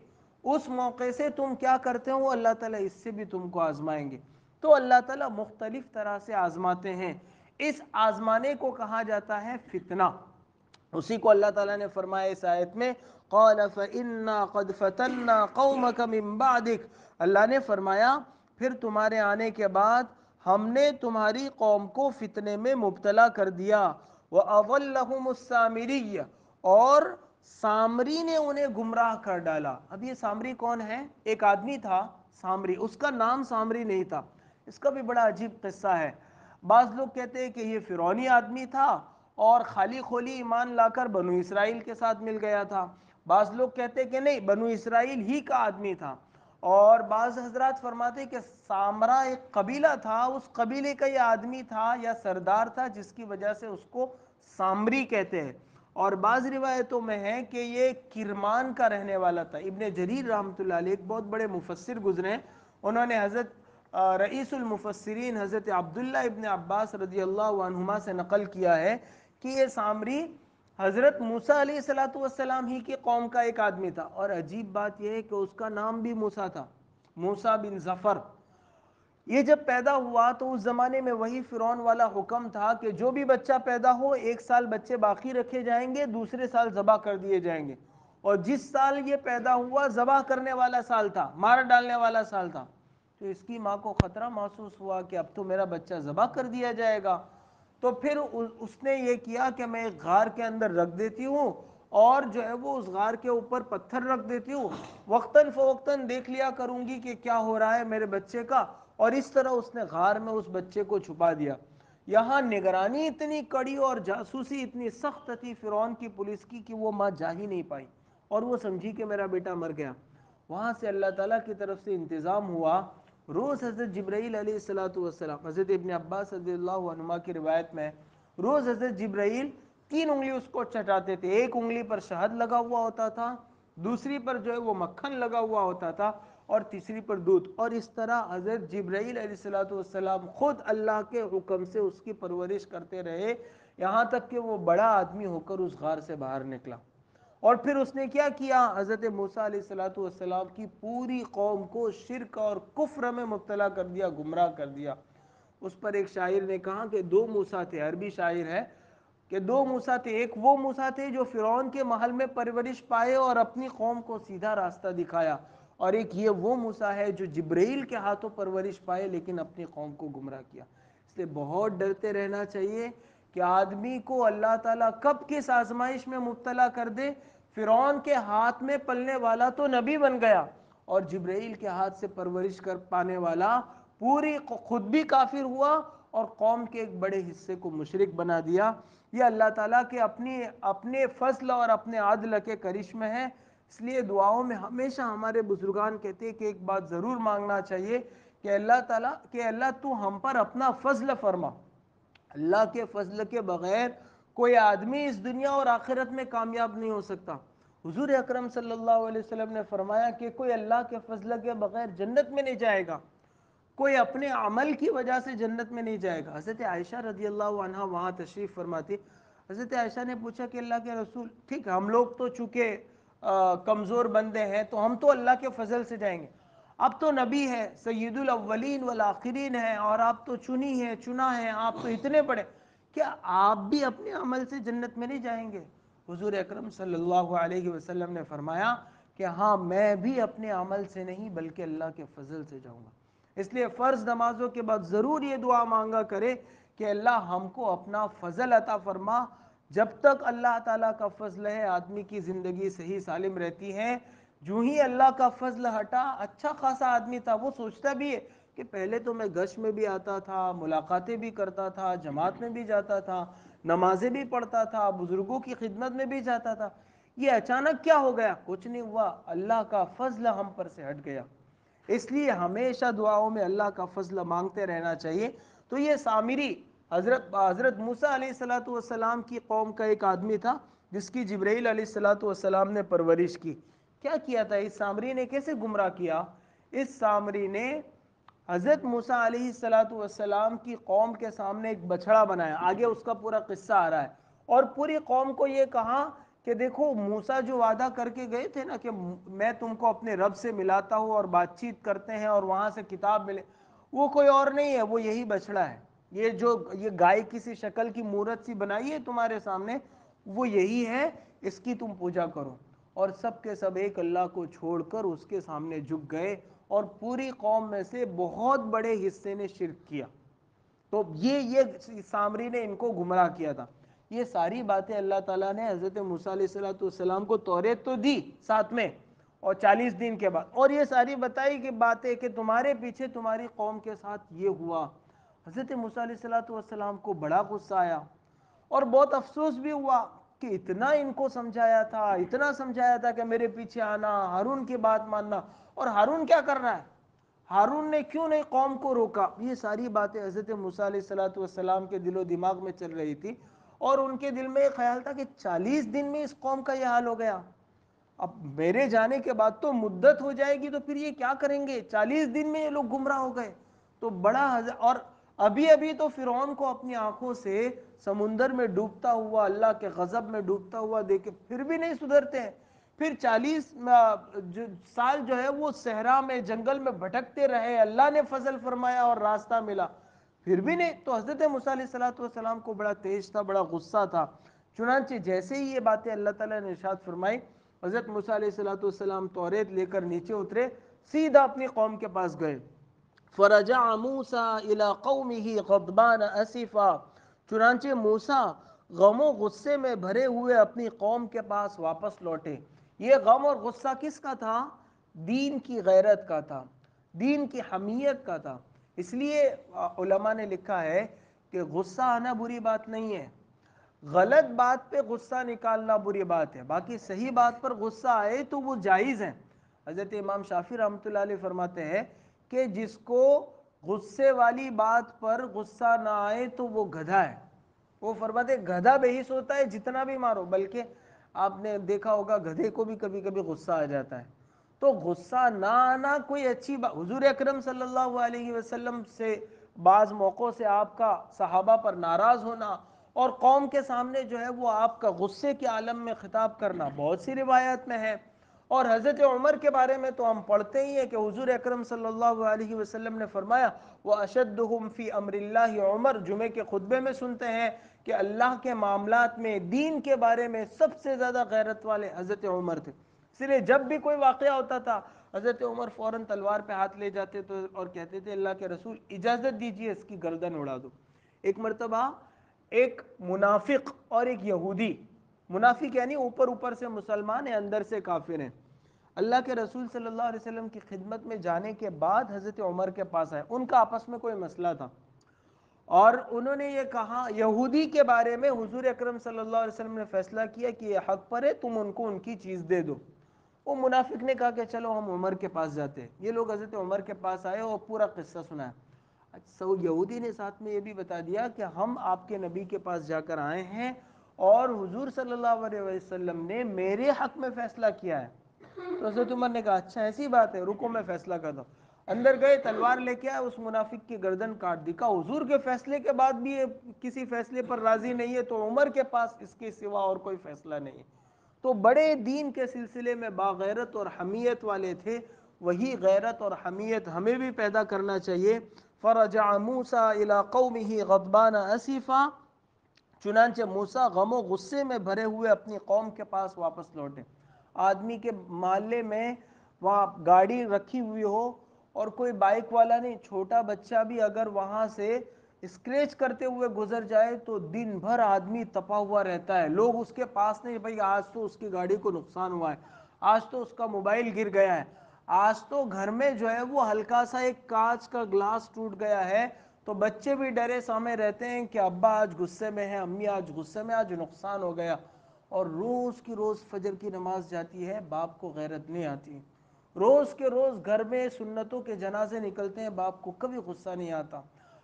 Speaker 1: اس موقع سے تم کیا کرتے ہو اللہ تعالیٰ اس سے بھی تم کو آزمائیں گے. تو اللہ تعالیٰ مختلف طرح سے آزماتے ہیں. اس آزمانے کو کہا جاتا ہے فتنہ. اسی کو اللہ تعالیٰ نے فرمایا اس آیت میں قَالَ فَإِنَّا قَدْ فَتَنَّا قَوْمَكَ مِن بَعْدِكَ, اللہ نے فرمایا پھر تمہارے آنے کے بعد ہم نے تمہاری قوم کو فتنے میں مبتلا کر دیا. وَأَضَلَّهُمُ السَّامِرِيَّ, اور سامری نے انہیں گمراہ کر ڈالا. اب یہ سامری کون ہے؟ ایک آدمی تھا سامری, اس کا نام سامری نہیں تھا. اس کا بھی بڑا عجیب قصہ ہے. بعض لوگ کہتے ہیں کہ یہ فرعونی آدمی تھا اور خالی خولی ایمان لا کر بنو اسرائیل کے ساتھ مل گیا تھا، بعض لوگ کہتے ہیں کہ نہیں، بنو اسرائیل ہی کا آدمی تھا، اور بعض حضرات فرماتے کہ سامرا ایک قبیلہ تھا، اس قبیلے کا یہ آدمی تھا یا سردار تھا جس کی وجہ سے اس کو سامری کہتے ہیں، اور بعض روایتوں میں ہے کہ یہ کرمان کا رہنے والا تھا۔ ابن جریر رحمۃ اللہ علیہ ایک بہت بڑے مفسر گزرے ہیں، انہوں نے حضرت رئیس المفسرین حضرت عبداللہ ابن عباس رضی اللہ عنہما سے نقل کیا ہے کہ یہ سامری حضرت موسیٰ علیہ السلام ہی کی قوم کا ایک آدمی تھا، اور عجیب بات یہ ہے کہ اس کا نام بھی موسیٰ تھا، موسیٰ بن ظفر۔ یہ جب پیدا ہوا تو اس زمانے میں وہی فرعون والا حکم تھا کہ جو بھی بچہ پیدا ہو 1 سال بچے باقی رکھے جائیں گے، دوسرے سال ذبح کر دیے جائیں گے، اور جس سال یہ پیدا ہوا ذبح کرنے والا سال تھا، مار ڈالنے والا سال تھا، تو اس کی ماں کو خطرہ محسوس ہوا کہ اب تو میرا بچہ ذبح کر دیا جائے گا، تو پھر اس نے یہ کیا کہ میں ایک غار کے اندر رکھ دیتی ہوں، اور جو ہے وہ اس غار کے اوپر پتھر رکھ دیتی ہوں، وقتاً فوقتاً دیکھ لیا کروں گی کہ کیا ہو رہا ہے میرے بچے کا، اور اس طرح اس نے غار میں اس بچے کو چھپا دیا۔ یہاں نگرانی اتنی کڑی اور جاسوسی اتنی سخت تھی فرعون کی پولیس کی کہ وہ ماں جا ہی نہیں پائی، اور وہ سمجھی کہ میرا بیٹا مر گیا۔ وہاں سے اللہ تعالیٰ کی طرف سے انتظام ہوا، روز حضرت جبرائیل علیہ السلام، حضرت ابن عباس رضی اللہ عنہما کی روایت میں، روز حضرت جبرائیل 3 انگلی اس کو چٹاتے تھے، ایک انگلی پر شہد لگا ہوا ہوتا تھا، دوسری پر جو ہے وہ مکھن لگا ہوا ہوتا تھا، اور تیسری پر دودھ، اور اس طرح حضرت جبرائیل علیہ السلام خود اللہ کے حکم سے اس کی پرورش کرتے رہے، یہاں تک کہ وہ بڑا آدمی ہو کر اس غار سے باہر نکلا۔ اور پھر اس نے کیا کیا، حضرت موسیٰ علیہ السلام کی پوری قوم کو شرک اور کفر میں مبتلا کر دیا، گمراہ کر دیا۔ اس پر ایک شاعر نے کہا کہ 2 موسیٰ تھے، عربی شاعر ہے کہ 2 موسیٰ تھے، ایک وہ موسیٰ تھے جو فرعون کے محل میں پرورش پائے اور اپنی قوم کو سیدھا راستہ دکھایا، اور ایک یہ وہ موسیٰ ہے جو جبرائیل کے ہاتھوں پرورش پائے لیکن اپنی قوم کو گمراہ کیا۔ اس لیے بہت ڈرتے رہنا چاہیے کہ آدمی کو اللہ تعالیٰ کب کس آزمائش میں مبتلا کر دے۔ فرعون کے ہاتھ میں پلنے والا تو نبی بن گیا، اور جبرائیل کے ہاتھ سے پرورش کر پانے والا پوری خود بھی کافر ہوا اور قوم کے ایک بڑے حصے کو مشرک بنا دیا۔ یہ اللہ تعالیٰ کے اپنے فضل اور اپنے عدل کے کرشمے ہیں۔ اس لیے دعاؤں میں ہمیشہ ہمارے بزرگان کہتے ہیں کہ ایک بات ضرور مانگنا چاہیے کہ اللہ تعالیٰ کہ اللہ تو ہم پر اپنا فضل فرما۔ اللہ کے فضل کے بغیر کوئی آدمی اس دنیا اور آخرت میں کامیاب نہیں ہو سکتا۔ حضور اکرم صلی اللہ علیہ وسلم نے فرمایا کہ کوئی اللہ کے فضل کے بغیر جنت میں نہیں جائے گا، کوئی اپنے عمل کی وجہ سے جنت میں نہیں جائے گا۔ حضرت عائشہ رضی اللہ عنہا وہاں تشریف فرماتی، حضرت عائشہ نے پوچھا کہ اللہ کے رسول، ٹھیک ہم لوگ تو چونکہ کمزور بندے ہیں تو ہم تو اللہ کے فضل سے جائیں گے، اب تو نبی ہے، سید الاولین والآخرین ہیں، اور آپ تو چنا ہے، آپ تو اتنے بڑے، کیا آپ بھی اپنے عمل سے جنت میں نہیں جائیں گے؟ حضور اکرم صلی اللہ علیہ وسلم نے فرمایا کہ ہاں میں بھی اپنے عمل سے نہیں بلکہ اللہ کے فضل سے جاؤں گا۔ اس لیے فرض نمازوں کے بعد ضرور یہ دعا مانگا کرے کہ اللہ ہم کو اپنا فضل عطا فرما۔ جب تک اللہ تعالیٰ کا فضل ہے آدمی کی زندگی صحیح سالم رہتی ہے، جو ہی اللہ کا فضل ہٹا، اچھا خاصا آدمی تھا، وہ سوچتا بھی ہے کہ پہلے تو میں گشت میں بھی آتا تھا، ملاقاتیں بھی کرتا تھا، جماعت میں بھی جاتا تھا، نمازیں بھی پڑھتا تھا، بزرگوں کی خدمت میں بھی جاتا تھا، یہ اچانک کیا ہو گیا؟ کچھ نہیں ہوا، اللہ کا فضل ہم پر سے ہٹ گیا۔ اس لیے ہمیشہ دعاؤں میں اللہ کا فضل مانگتے رہنا چاہیے۔ تو یہ سامری حضرت موسیٰ علیہ السلام کی قوم کا ایک آدمی تھا جس کی جبرائیل علیہ السلام نے پرورش کی۔ کیا کیا تھا اس سامری نے؟ کیسے گمراہ کیا؟ اس سامری نے حضرت موسیٰ علیہ السلام کی قوم کے سامنے ایک بچڑا بنایا، آگے اس کا پورا قصہ آ رہا ہے، اور پوری قوم کو یہ کہا کہ دیکھو موسیٰ جو وعدہ کر کے گئے تھے نا کہ میں تم کو اپنے رب سے ملاتا ہوں اور بات چیت کرتے ہیں اور وہاں سے کتاب ملے، وہ کوئی اور نہیں ہے، وہ یہی بچڑا ہے، یہ گائے کسی شکل کی مورت سی بنائی ہے تمہارے سامنے، وہ یہی ہے، اس کی تم پوجا کرو۔ اور سب کے سب ایک اللہ کو چھوڑ کر اس کے سامنے جھک گئے، اور پوری قوم میں سے بہت بڑے حصے نے شرک کیا۔ تو یہ سامری نے ان کو گمراہ کیا تھا۔ یہ ساری باتیں اللہ تعالیٰ نے حضرت موسیٰ علیہ السلام کو توریت تو دی ساتھ میں، اور 40 دن کے بعد، اور یہ ساری بتائی کہ باتیں کہ تمہارے پیچھے تمہاری قوم کے ساتھ یہ ہوا۔ حضرت موسیٰ علیہ السلام کو بڑا غصہ آیا اور بہت افسوس بھی ہوا کہ اتنا ان کو سمجھایا تھا، اتنا سمجھایا تھا کہ میرے پیچھے آنا، ہارون کی بات ماننا، اور ہارون کیا کر رہا ہے؟ ہارون نے کیوں نہیں قوم کو روکا؟ یہ ساری باتیں حضرت موسیٰ علیہ السلام کے دل و دماغ میں چل رہی تھی، اور ان کے دل میں ایک خیال تھا کہ 40 دن میں اس قوم کا یہ حال ہو گیا، اب میرے جانے کے بعد تو مدت ہو جائے گی، تو پھر یہ کیا کریں گے؟ 40 دن میں یہ لوگ گمراہ ہو گئے۔ تو بڑا اور ابھی ابھی تو فرعون کو اپنی آنکھوں سے سمندر میں ڈوبتا ہوا، اللہ کے غضب میں ڈوبتا ہوا دیکھے، پھر بھی نہیں سدھرتے ہیں۔ پھر 40 سال جو ہے وہ صحرا میں، جنگل میں بھٹکتے رہے، اللہ نے فضل فرمایا اور راستہ ملا، پھر بھی نہیں۔ تو حضرت موسیٰ علیہ السلام کو بڑا تیز تھا، بڑا غصہ تھا۔ چنانچہ جیسے ہی یہ باتیں اللہ تعالیٰ نے ارشاد فرمائی، حضرت موسیٰ علیہ السلام توریت لے کر نیچے اترے، سیدھا اپنی قوم کے پاس گئے۔ فرجع موسیٰ الی قومہ غضبان اسفا، چنانچہ موسیٰ غم و غصے میں بھرے ہوئے اپنی قوم کے پاس واپس لوٹے۔ یہ غم اور غصہ کس کا تھا؟ دین کی غیرت کا تھا، دین کی حمیت کا تھا۔ اس لیے علماء نے لکھا ہے کہ غصہ آنا بری بات نہیں ہے، غلط بات پہ غصہ نکالنا بری بات ہے، باقی صحیح بات پر غصہ آئے تو وہ جائز ہے۔ حضرت امام شافعی رحمۃ اللہ علیہ فرماتے ہیں کہ جس کو غصے والی بات پر غصہ نہ آئے تو وہ گدھا ہے۔ وہ فرماتے ہیں گدھا بے حس ہوتا ہے جتنا بھی مارو، بلکہ آپ نے دیکھا ہوگا گدھے کو بھی کبھی کبھی غصہ آ جاتا ہے۔ تو غصہ نہ آنا کوئی اچھی بات، حضور اکرم صلی اللہ علیہ وسلم سے بعض موقعوں سے آپ کا صحابہ پر ناراض ہونا اور قوم کے سامنے جو ہے وہ آپ کا غصے کے عالم میں خطاب کرنا بہت سی روایات میں ہے۔ اور حضرت عمر کے بارے میں تو ہم پڑھتے ہی ہیں کہ حضور اکرم صلی اللہ علیہ وسلم نے فرمایا وَأَشَدُّهُمْ فِي أَمْرِ اللَّهِ عمر، جمعے کے خطبے میں سنتے ہیں کہ اللہ کے معاملات میں، دین کے بارے میں سب سے زیادہ غیرت والے حضرت عمر تھے۔ اس لیے جب بھی کوئی واقعہ ہوتا تھا حضرت عمر فوراً تلوار پہ ہاتھ لے جاتے تھے اور کہتے تھے اللہ کے رسول اجازت دیجیے اس کی گردن اڑا دو۔ ایک مرتبہ ایک منافق اور ایک یہودی، منافق یعنی اوپر اوپر سے مسلمان ہیں اندر سے کافر ہیں، اللہ کے رسول صلی اللہ علیہ وسلم کی خدمت میں جانے کے بعد حضرت عمر کے پاس آئے۔ ان کا آپس میں کوئی مسئلہ تھا اور انہوں نے یہ کہا یہودی کے بارے میں، حضور اکرم صلی اللہ علیہ وسلم نے فیصلہ کیا کہ یہ حق پر ہے، تم ان کو ان کی چیز دے دو۔ وہ منافق نے کہا کہ چلو ہم عمر کے پاس جاتے ہیں۔ یہ لوگ حضرت عمر کے پاس آئے اور پورا قصہ سنایا۔ اچھا، یہودی نے ساتھ میں یہ بھی بتا دیا کہ ہم آپ کے نبی کے پاس جا کر آئے ہیں اور حضور صلی اللہ علیہ وسلم نے میرے حق میں فیصلہ کیا ہے۔ تو حضرت عمر نے کہا اچھا ایسی بات ہے، رکو میں فیصلہ کرتا ہوں۔ اندر گئے، تلوار لے کے آئے، اس منافق کی گردن کاٹ دی۔ کہا حضور کے فیصلے کے بعد بھی یہ کسی فیصلے پر راضی نہیں ہے تو عمر کے پاس اس کے سوا اور کوئی فیصلہ نہیں ہے۔ تو بڑے دین کے سلسلے میں باغیرت اور حمیت والے تھے، وہی غیرت اور حمیت ہمیں بھی پیدا کرنا چاہیے۔ فرجع موسیٰ الی قومہ غضبان اسفا، چنانچہ موسیٰ غم و غصے میں بھرے ہوئے اپنی قوم کے پاس واپس لوٹے۔ آدمی کے محلے میں وہاں گاڑی رکھی ہوئی ہو اور کوئی بائک والا نہیں، چھوٹا بچہ بھی اگر وہاں سے اسکریچ کرتے ہوئے گزر جائے تو دن بھر آدمی تپا ہوا رہتا ہے، لوگ اس کے پاس نہیں، بھائی آج تو اس کی گاڑی کو نقصان ہوا ہے، آج تو اس کا موبائل گر گیا ہے، آج تو گھر میں جو ہے وہ ہلکا سا ایک کانچ کا گلاس ٹوٹ گیا ہے، تو بچے بھی ڈرے سامے رہتے ہیں کہ ابا آج غصے میں ہے، امی آج غصے میں، آج نقصان ہو گیا۔ اور روز کی روز فجر کی نماز جاتی ہے، باپ کو غیرت نہیں آتی، روز کے روز گھر میں سنتوں کے جنازے نکلتے ہیں، باپ کو کبھی غصہ نہیں آتا۔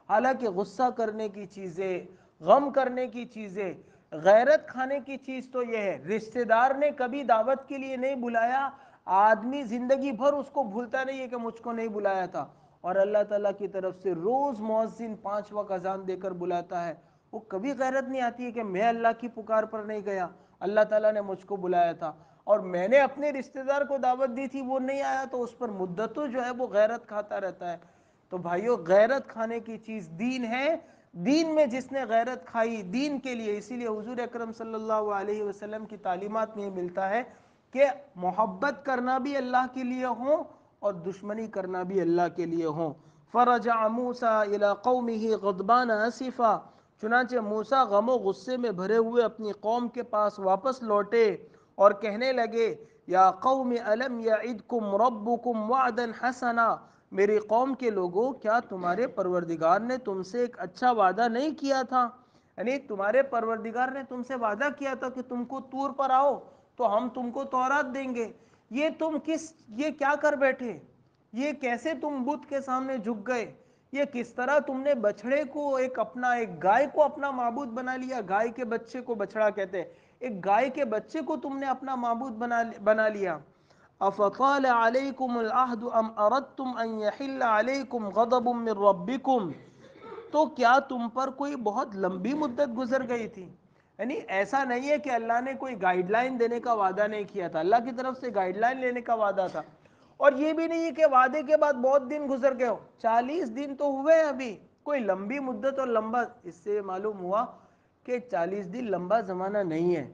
Speaker 1: حالانکہ غصہ کرنے کی چیزیں، غم کرنے کی چیزیں، غیرت کھانے کی چیز تو یہ ہے، رشتہ دار نے کبھی دعوت کے لیے نہیں بلایا، آدمی زندگی بھر اس کو بھولتا نہیں ہے کہ مجھ کو نہیں بلایا تھا، اور اللہ تعالیٰ کی طرف سے روز مؤذن 5 وقت اذان دے کر بلاتا ہے، وہ کبھی غیرت نہیں آتی ہے کہ میں اللہ کی پکار پر نہیں گیا، اللہ تعالیٰ نے مجھ کو بلایا تھا اور میں نے اپنے رشتہ دار کو دعوت دی تھی وہ نہیں آیا، تو اس پر مدتوں جو ہے وہ غیرت کھاتا رہتا ہے۔ تو بھائیو غیرت کھانے کی چیز دین ہے، دین میں جس نے غیرت کھائی دین کے لیے، اسی لیے حضور اکرم صلی اللہ علیہ وسلم کی تعلیمات میں ملتا ہے کہ محبت کرنا بھی اللہ کے لیے ہو اور دشمنی کرنا بھی اللہ کے لیے ہو۔ فرجع موسیٰ الی قومہ غضبان اسفا، چنانچہ موسیٰ غم و غصے میں بھرے ہوئے اپنی قوم کے پاس واپس لوٹے اور کہنے لگے یا قوم الم یعدکم ربکم وعدا حسنا، میری قوم کے لوگوں، کیا تمہارے پروردگار نے تم سے ایک اچھا وعدہ نہیں کیا تھا؟ یعنی تمہارے پروردگار نے تم سے وعدہ کیا تھا کہ تم کو طور پر آؤ تو ہم تم کو تورات دیں گے، یہ کیا کر بیٹھے؟ یہ کیسے تم بت کے سامنے جھک گئے؟ یہ کس طرح تم نے بچڑے کو ایک گائے کو اپنا معبود بنا لیا؟ گائے کے بچے کو بچڑا کہتے ہیں، ایک گائے کے بچے کو تم نے اپنا معبود بنا لیا۔ افطال علیکم العہد ام اردتم ان یحل علیکم غضب من ربکم، تو کیا تم پر کوئی بہت لمبی مدت گزر گئی تھی؟ یعنی ایسا نہیں ہے کہ اللہ نے کوئی گائیڈ لائن دینے کا وعدہ نہیں کیا تھا، اللہ کی طرف سے گائیڈ لائن لینے کا وعدہ تھا۔ اور یہ بھی نہیں ہے کہ وعدے کے بعد بہت دن گزر گئے ہو، 40 دن تو ہوئے ابھی، کوئی لمبی مدت اور لمبا، اس سے معلوم ہوا کہ 40 دن لمبا زمانہ نہیں ہے،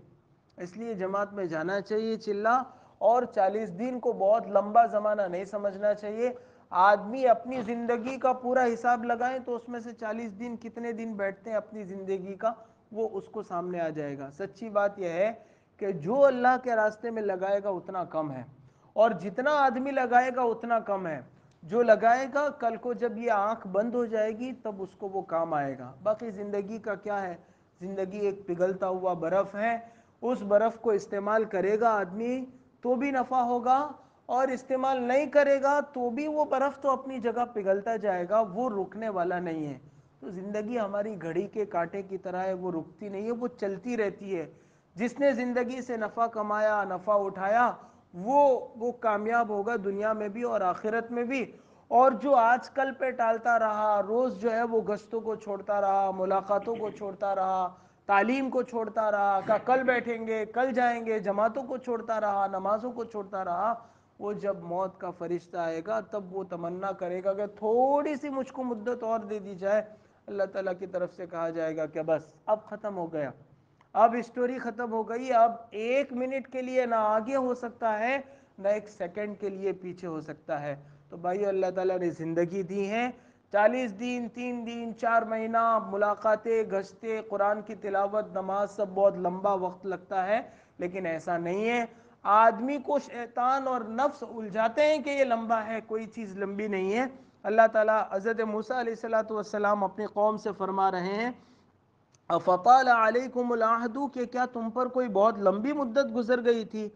Speaker 1: اس لیے جماعت میں جانا چاہیے چلا، اور 40 دن کو بہت لمبا زمانہ نہیں سمجھنا چاہیے۔ آدمی اپنی زندگی کا پورا حساب لگائیں تو اس میں سے 40 دن کتنے دن بیٹھتے ہیں اپنی زندگی کا، وہ اس کو سامنے آ جائے گا۔ سچی بات یہ ہے کہ جو اللہ کے راستے میں لگائے گا اتنا کم ہے، اور جتنا آدمی لگائے گا اتنا کم ہے۔ جو لگائے گا کل کو جب یہ آنکھ بند ہو جائے گی تب اس کو وہ کام آئے گا۔ باقی زندگی کا کیا ہے؟ زندگی ایک پگھلتا ہوا برف ہے، اس برف کو استعمال کرے گا آدمی تو بھی نفع ہوگا، اور استعمال نہیں کرے گا تو بھی وہ برف تو اپنی جگہ پگھلتا جائے گا، وہ رکنے والا نہیں ہے۔ تو زندگی ہماری گھڑی کے کانٹے کی طرح ہے، وہ رکتی نہیں ہے، وہ چلتی رہتی ہے۔ جس نے زندگی سے نفع کمایا، نفع اٹھایا، وہ کامیاب ہوگا دنیا میں بھی اور آخرت میں بھی۔ اور جو آج کل پہ ٹالتا رہا، روز جو ہے وہ گشتوں کو چھوڑتا رہا، ملاقاتوں کو چھوڑتا رہا، تعلیم کو چھوڑتا رہا، کہ کل بیٹھیں گے، کل جائیں گے، جماعتوں کو چھوڑتا رہا، نمازوں کو چھوڑتا رہا، وہ جب موت کا فرشتہ آئے گا تب وہ تمنا کرے گا کہ تھوڑی سی مجھ کو مدت اور دے دی جائے۔ اللہ تعالیٰ کی طرف سے کہا جائے گا کہ بس اب ختم ہو گیا، اب اسٹوری ختم ہو گئی، اب 1 منٹ کے لیے نہ آگے ہو سکتا ہے نہ 1 سیکنڈ کے لیے پیچھے ہو سکتا ہے۔ تو بھائی اللہ تعالیٰ نے زندگی دی ہے، 40 دن، 3 دن، 4 مہینہ، ملاقاتیں، گشتے، قرآن کی تلاوت، نماز، سب بہت لمبا وقت لگتا ہے، لیکن ایسا نہیں ہے۔ آدمی کو شیطان اور نفس الجھاتے ہیں کہ یہ لمبا ہے، کوئی چیز لمبی نہیں ہے۔ اللہ تعالیٰ حضرت موسیٰ علیہ السلام اپنی قوم سے فرما رہے ہیں افطال علیکم العہد، کہ کیا تم پر کوئی بہت لمبی مدت گزر گئی تھی،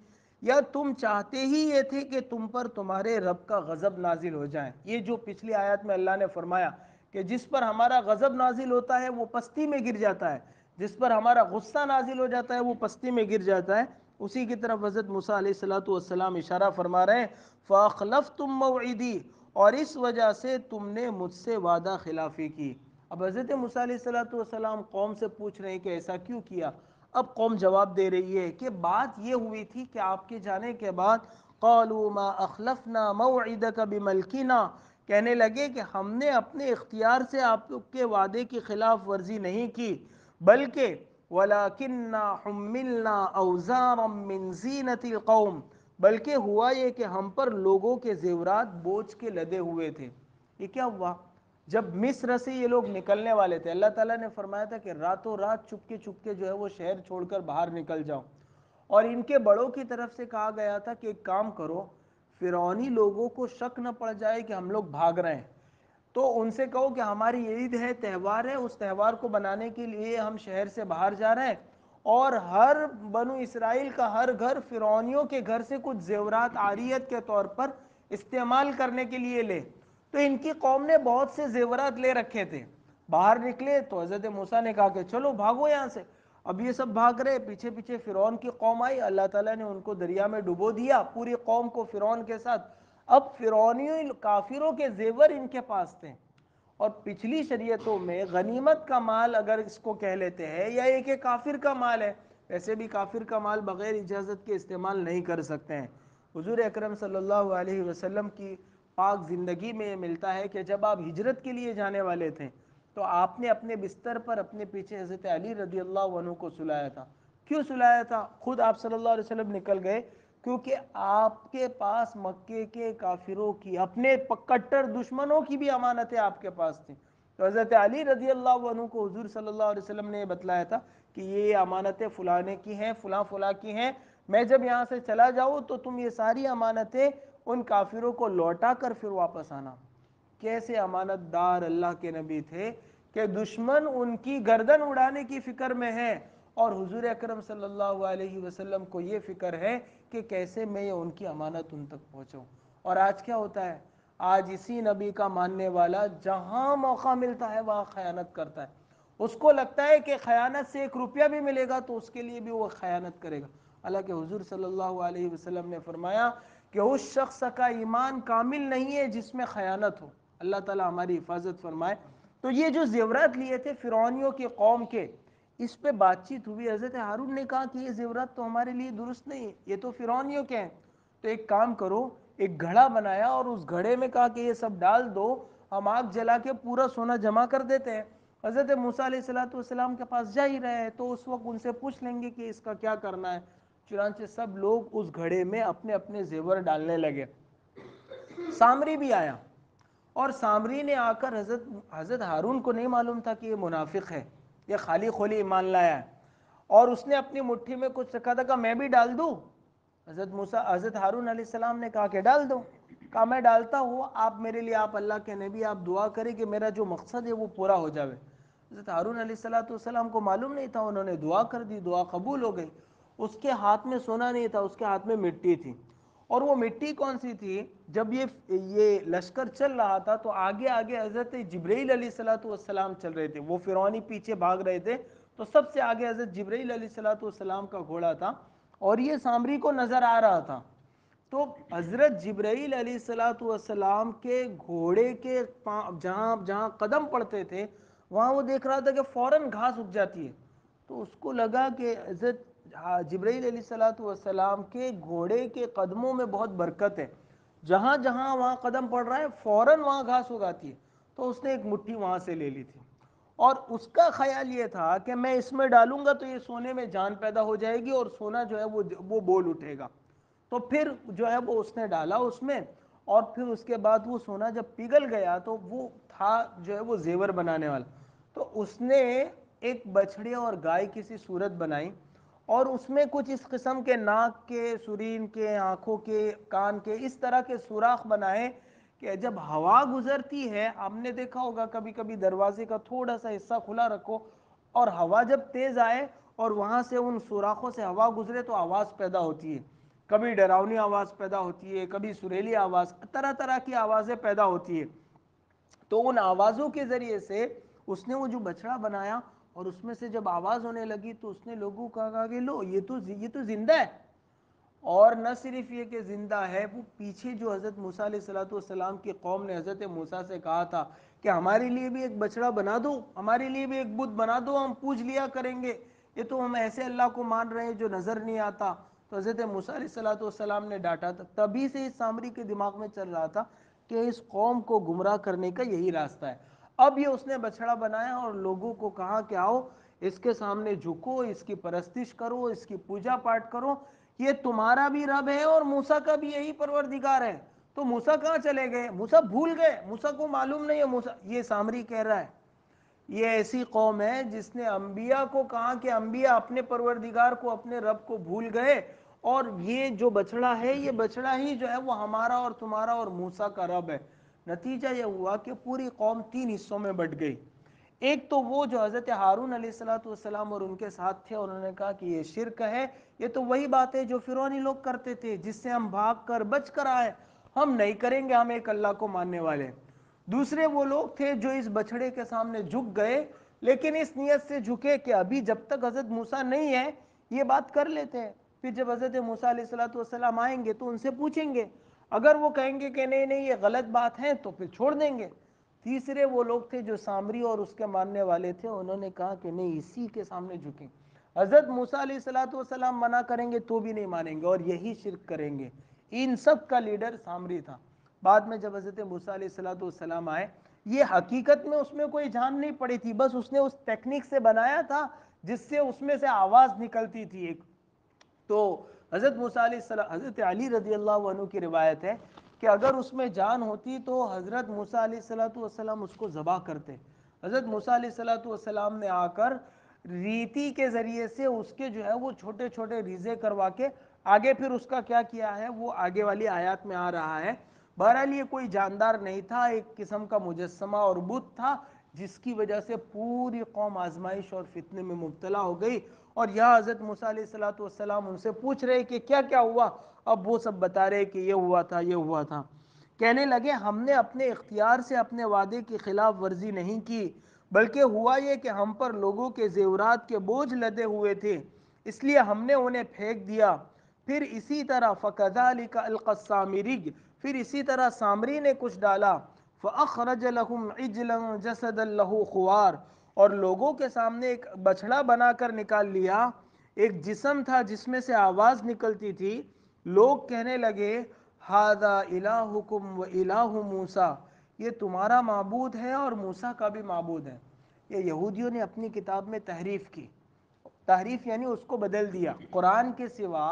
Speaker 1: یا تم چاہتے ہی یہ تھے کہ تم پر تمہارے رب کا غضب نازل ہو جائے؟ یہ جو پچھلی آیات میں اللہ نے فرمایا کہ جس پر ہمارا غضب نازل ہوتا ہے وہ پستی میں گر جاتا ہے، جس پر ہمارا غصہ نازل ہو جاتا ہے وہ پستی میں گر جاتا ہے، اسی کی طرف حضرت موسیٰ علیہ السلام اشارہ فرما رہے ہیں فَأَخْلَفْتُمْ مَوْعِدِي، اور اس وجہ سے تم نے مجھ سے وعدہ خلافی کی۔ اب حضرت موسیٰ علیہ السلام قوم سے پوچھ رہے ہیں کہ ایسا کیوں کیا؟ اب قوم جواب دے رہی ہے کہ بات یہ ہوئی تھی کہ آپ کے جانے کے بعد قالوا ما اخلفنا موعدک بملکنا، کہنے لگے کہ ہم نے اپنے اختیار سے آپ کے وعدے کی خلاف ورزی نہیں کی، بلکہ وَلَكِنَّا حُمِّلْنَا أَوْزَارًا مِّن زِينَةِ الْقَوْمِ، بلکہ ہوا یہ کہ ہم پر لوگوں کے زیورات بوجھ کے لدے ہوئے تھے۔ یہ کیا ہوا؟ جب مصر سے یہ لوگ نکلنے والے تھے، اللہ تعالیٰ نے فرمایا تھا کہ راتوں رات چپکے جو ہے وہ شہر چھوڑ کر باہر نکل جاؤ، اور ان کے بڑوں کی طرف سے کہا گیا تھا کہ ایک کام کرو، فرعونی لوگوں کو شک نہ پڑ جائے کہ ہم لوگ بھاگ رہے ہیں، تو ان سے کہو کہ ہماری عید ہے، تہوار ہے، اس تہوار کو بنانے کے لیے ہم شہر سے باہر جا رہے ہیں، اور ہر بنو اسرائیل کا ہر گھر فرعونیوں کے گھر سے کچھ زیورات عاریت کے طور پر استعمال کرنے کے لیے لے۔ تو ان کی قوم نے بہت سے زیورات لے رکھے تھے، باہر نکلے تو حضرت موسیٰ نے کہا کہ چلو بھاگو یہاں سے۔ اب یہ سب بھاگ رہے، پیچھے پیچھے فرعون کی قوم آئی، اللہ تعالیٰ نے ان کو دریا میں ڈبو دیا، پوری قوم کو فرعون کے ساتھ۔ اب فرعونیوں کافروں کے زیور ان کے پاس تھے، اور پچھلی شریعتوں میں غنیمت کا مال اگر اس کو کہہ لیتے ہیں یا ایک کافر کا مال ہے، ویسے بھی کافر کا مال بغیر اجازت کے استعمال نہیں کر سکتے ہیں۔ حضور اکرم صلی اللہ علیہ وسلم کی پاک زندگی میں یہ ملتا ہے کہ جب آپ ہجرت کے لیے جانے والے تھے تو آپ نے اپنے بستر پر اپنے پیچھے حضرت علی رضی اللہ عنہ کو سلایا تھا۔ کیوں سلایا تھا؟ خود آپ صلی اللہ علیہ وسلم نکل گئے کیونکہ آپ کے پاس مکے کے کافروں کی، اپنے کٹر دشمنوں کی بھی امانتیں آپ کے پاس تھیں، تو حضرت علی رضی اللہ عنہ کو حضور صلی اللہ علیہ وسلم نے بتلایا تھا کہ یہ امانتیں فلانے کی ہیں، فلاں فلاں کی ہیں، میں جب یہاں سے چلا جاؤں تو تم یہ ساری امانتیں ان کافروں کو لوٹا کر پھر واپس آنا۔ کیسے امانت دار اللہ کے نبی تھے کہ دشمن ان کی گردن اڑانے کی فکر میں ہے اور حضور اکرم صلی اللہ علیہ وسلم کو یہ فکر ہے کہ کیسے میں ان کی امانت ان تک پہنچاؤں. اور آج کیا ہوتا ہے؟ آج اسی نبی کا ماننے والا جہاں موقع ملتا ہے وہاں خیانت کرتا ہے. اس کو لگتا ہے کہ خیانت سے 1 روپیہ بھی ملے گا تو اس کے لیے بھی وہ خیانت کرے گا. حالانکہ حضور صلی اللہ علیہ وسلم نے فرمایا کہ اس شخص کا ایمان کامل نہیں ہے جس میں خیانت ہو. اللہ تعالیٰ ہماری حفاظت فرمائے. تو یہ جو زیورات لیے تھے فرعونیوں کی قوم کے، اس پہ بات چیت ہوئی. حضرت ہارون نے کہا کہ یہ زیورات تو ہمارے لیے درست نہیں ہے، یہ تو فرعونیوں کے ہیں. تو ایک کام کرو، ایک گھڑا بنایا اور اس گھڑے میں کہا کہ یہ سب ڈال دو، ہم آگ جلا کے پورا سونا جمع کر دیتے ہیں. حضرت موسیٰ علیہ السلام کے پاس جا ہی رہے ہیں تو اس وقت ان سے پوچھ لیں گے کہ اس کا کیا کرنا ہے. چنانچہ سب لوگ اس گھڑے میں اپنے اپنے زیور ڈالنے لگے. سامری بھی آیا اور سامری نے آ کر حضرت ہارون کو نہیں معلوم تھا کہ یہ منافق ہے، یہ خالی خولی ایمان لایا ہے، اور اس نے اپنی مٹھی میں کچھ رکھا تھا. کہا میں بھی ڈال دوں؟ حضرت ہارون علیہ السلام نے کہا کہ ڈال دو. کہا میں ڈالتا ہوں، آپ میرے لیے، آپ اللہ کے نبی، آپ دعا کریں کہ میرا جو مقصد ہے وہ پورا ہو جاوے. حضرت ہارون علیہ السلام کو معلوم نہیں تھا، انہوں نے دعا کر دی، دعا قبول ہو گئی. اس کے ہاتھ میں سونا نہیں تھا، اس کے ہاتھ میں مٹی تھی. اور وہ مٹی کون سی تھی؟ جب یہ لشکر چل رہا تھا تو آگے آگے حضرت جبرائیل علیہ السلام چل رہے تھے. وہ فرعونی پیچھے بھاگ رہے تھے تو سب سے آگے حضرت جبرائیل علیہ السلام کا گھوڑا تھا اور یہ سامری کو نظر آ رہا تھا. تو حضرت جبرائیل علیہ السلام کے گھوڑے کے جہاں جہاں قدم پڑتے تھے وہاں وہ دیکھ رہا تھا کہ فوراً گھاس اگ جاتی ہے. تو اس کو لگا کہ حضرت جبرائیل علیہ السلام کے گھوڑے کے قدموں میں بہت برکت ہے، جہاں جہاں وہاں قدم پڑ رہا ہے فوراً وہاں گھاس اگاتی ہے. تو اس نے ایک مٹھی وہاں سے لے لی تھی اور اس کا خیال یہ تھا کہ میں اس میں ڈالوں گا تو یہ سونے میں جان پیدا ہو جائے گی اور سونا جو ہے وہ بول اٹھے گا. تو پھر جو ہے وہ اس نے ڈالا اس میں، اور پھر اس کے بعد وہ سونا جب پگھل گیا تو وہ تھا جو ہے وہ زیور بنانے والا. تو اس نے ایک بچھڑے اور گائے کی سی صورت بنائی اور اس میں کچھ اس قسم کے ناک کے، سرین کے، آنکھوں کے، کان کے، اس طرح کے سوراخ بنائے کہ جب ہوا گزرتی ہے، ہم نے دیکھا ہوگا کبھی کبھی دروازے کا تھوڑا سا حصہ کھلا رکھو اور ہوا جب تیز آئے اور وہاں سے ان سوراخوں سے ہوا گزرے تو آواز پیدا ہوتی ہے. کبھی ڈراؤنی آواز پیدا ہوتی ہے، کبھی سریلی آواز، طرح طرح کی آوازیں پیدا ہوتی ہے. تو ان آوازوں کے ذریعے سے اس نے وہ جو بچڑا بنایا اور اس میں سے جب آواز ہونے لگی تو اس نے لوگوں کو کہا کہ لو یہ تو زندہ ہے. اور نہ صرف یہ کہ زندہ ہے، وہ پیچھے جو حضرت موسیٰ علیہ السلام کی قوم نے حضرت موسیٰ سے کہا تھا کہ ہمارے لیے بھی ایک بچڑا بنا دو، ہمارے لیے بھی ایک بت بنا دو، ہم پوج لیا کریں گے، یہ تو ہم ایسے اللہ کو مان رہے ہیں جو نظر نہیں آتا. تو حضرت موسیٰ علیہ السلام نے ڈانٹا تھا. تبھی سے اس سامری کے دماغ میں چل رہا تھا کہ اس قوم کو گمراہ کرنے کا یہی راستہ ہے. اب یہ اس نے بچڑا بنایا اور لوگوں کو کہا کہ آؤ اس کے سامنے جھکو، اس کی پرستش کرو، اس کی پوجا پاٹ کرو، یہ تمہارا بھی رب ہے اور موسیٰ کا بھی یہی پروردگار ہے. تو موسیٰ کہاں چلے گئے؟ موسیٰ بھول گئے، موسیٰ کو معلوم نہیں ہے. یہ سامری کہہ رہا ہے یہ ایسی قوم ہے جس نے انبیاء کو کہا کہ انبیاء اپنے پروردگار کو، اپنے رب کو بھول گئے، اور یہ جو بچڑا ہے یہ بچڑا ہی جو ہے وہ ہمارا اور تمہارا اور موسیٰ کا رب ہے. نتیجہ یہ ہوا کہ پوری قوم 3 حصوں میں بٹ گئی. ایک تو وہ جو حضرت ہارون علیہ السلام اور ان کے ساتھ تھے، انہوں نے کہا کہ یہ شرک ہے، یہ تو وہی بات ہے جو فرعونی لوگ کرتے تھے جس سے ہم بھاگ کر بچ کر آئے، ہم نہیں کریں گے، ہم ایک اللہ کو ماننے والے. دوسرے وہ لوگ تھے جو اس بچڑے کے سامنے جھک گئے، لیکن اس نیت سے جھکے کہ ابھی جب تک حضرت موسیٰ نہیں ہے یہ بات کر لیتے ہیں، پھر جب حضرت موسیٰ علیہ السلام آئیں گے تو ان سے پوچھیں گے، اگر وہ کہیں گے کہ نہیں نہیں یہ غلط بات ہے تو پھر چھوڑ دیں گے. تیسرے وہ لوگ تھے جو سامری اور اس کے ماننے والے تھے، انہوں نے کہا کہ نہیں اسی کے سامنے جھکیں. حضرت موسیٰ علیہ السلام منع کریں گے تو بھی نہیں مانیں گے اور یہی شرک کریں گے. ان سب کا لیڈر سامری تھا. بعد میں جب حضرت موسیٰ علیہ السلام آئے، یہ حقیقت میں اس میں کوئی جان نہیں پڑی تھی، بس اس نے اس ٹیکنیک سے بنایا تھا جس سے اس میں سے آواز نکلتی تھی ایک. تو حضرت موسیٰ علیہ السلام، حضرت علی رضی اللہ عنہ کی روایت ہے کہ اگر اس میں جان ہوتی تو حضرت موسیٰ علیہ السلام اس کو ذبح کرتے. حضرت موسیٰ علیہ السلام نے آ کر ریتی کے ذریعے سے اس کے جو ہے وہ چھوٹے چھوٹے ریزے کروا کے آگے پھر اس کا کیا کیا ہے وہ آگے والی آیات میں آ رہا ہے. بہرحال یہ کوئی جاندار نہیں تھا، ایک قسم کا مجسمہ اور بت تھا، جس کی وجہ سے پوری قوم آزمائش اور فتنے میں مبتلا ہو گئی۔ اور یہاں حضرت موسیٰ علیہ السلام ان سے پوچھ رہے کہ کیا کیا ہوا، اب وہ سب بتا رہے کہ یہ ہوا تھا، یہ ہوا تھا۔ کہنے لگے ہم نے اپنے اختیار سے اپنے وعدے کی خلاف ورزی نہیں کی، بلکہ ہوا یہ کہ ہم پر لوگوں کے زیورات کے بوجھ لدے ہوئے تھے، اس لیے ہم نے انہیں پھینک دیا۔ پھر اسی طرح فَكَذَلِكَ أَلْقَى السَّامِرِيُّ، پھر اسی طرح سامری نے کچھ ڈالا، فَأَخْرَجَ لَهُمْ عِجْلًا جَسَدًا لَهُ خُوَارٌ، اور لوگوں کے سامنے ایک بچڑا بنا کر نکال لیا، ایک جسم تھا جس میں سے آواز نکلتی تھی۔ لوگ کہنے لگے ہذا الہکم و الہ موسیٰ، یہ تمہارا معبود ہے اور موسیٰ کا بھی معبود ہے۔ یہ یہودیوں نے اپنی کتاب میں تحریف کی، تحریف یعنی اس کو بدل دیا۔ قرآن کے سوا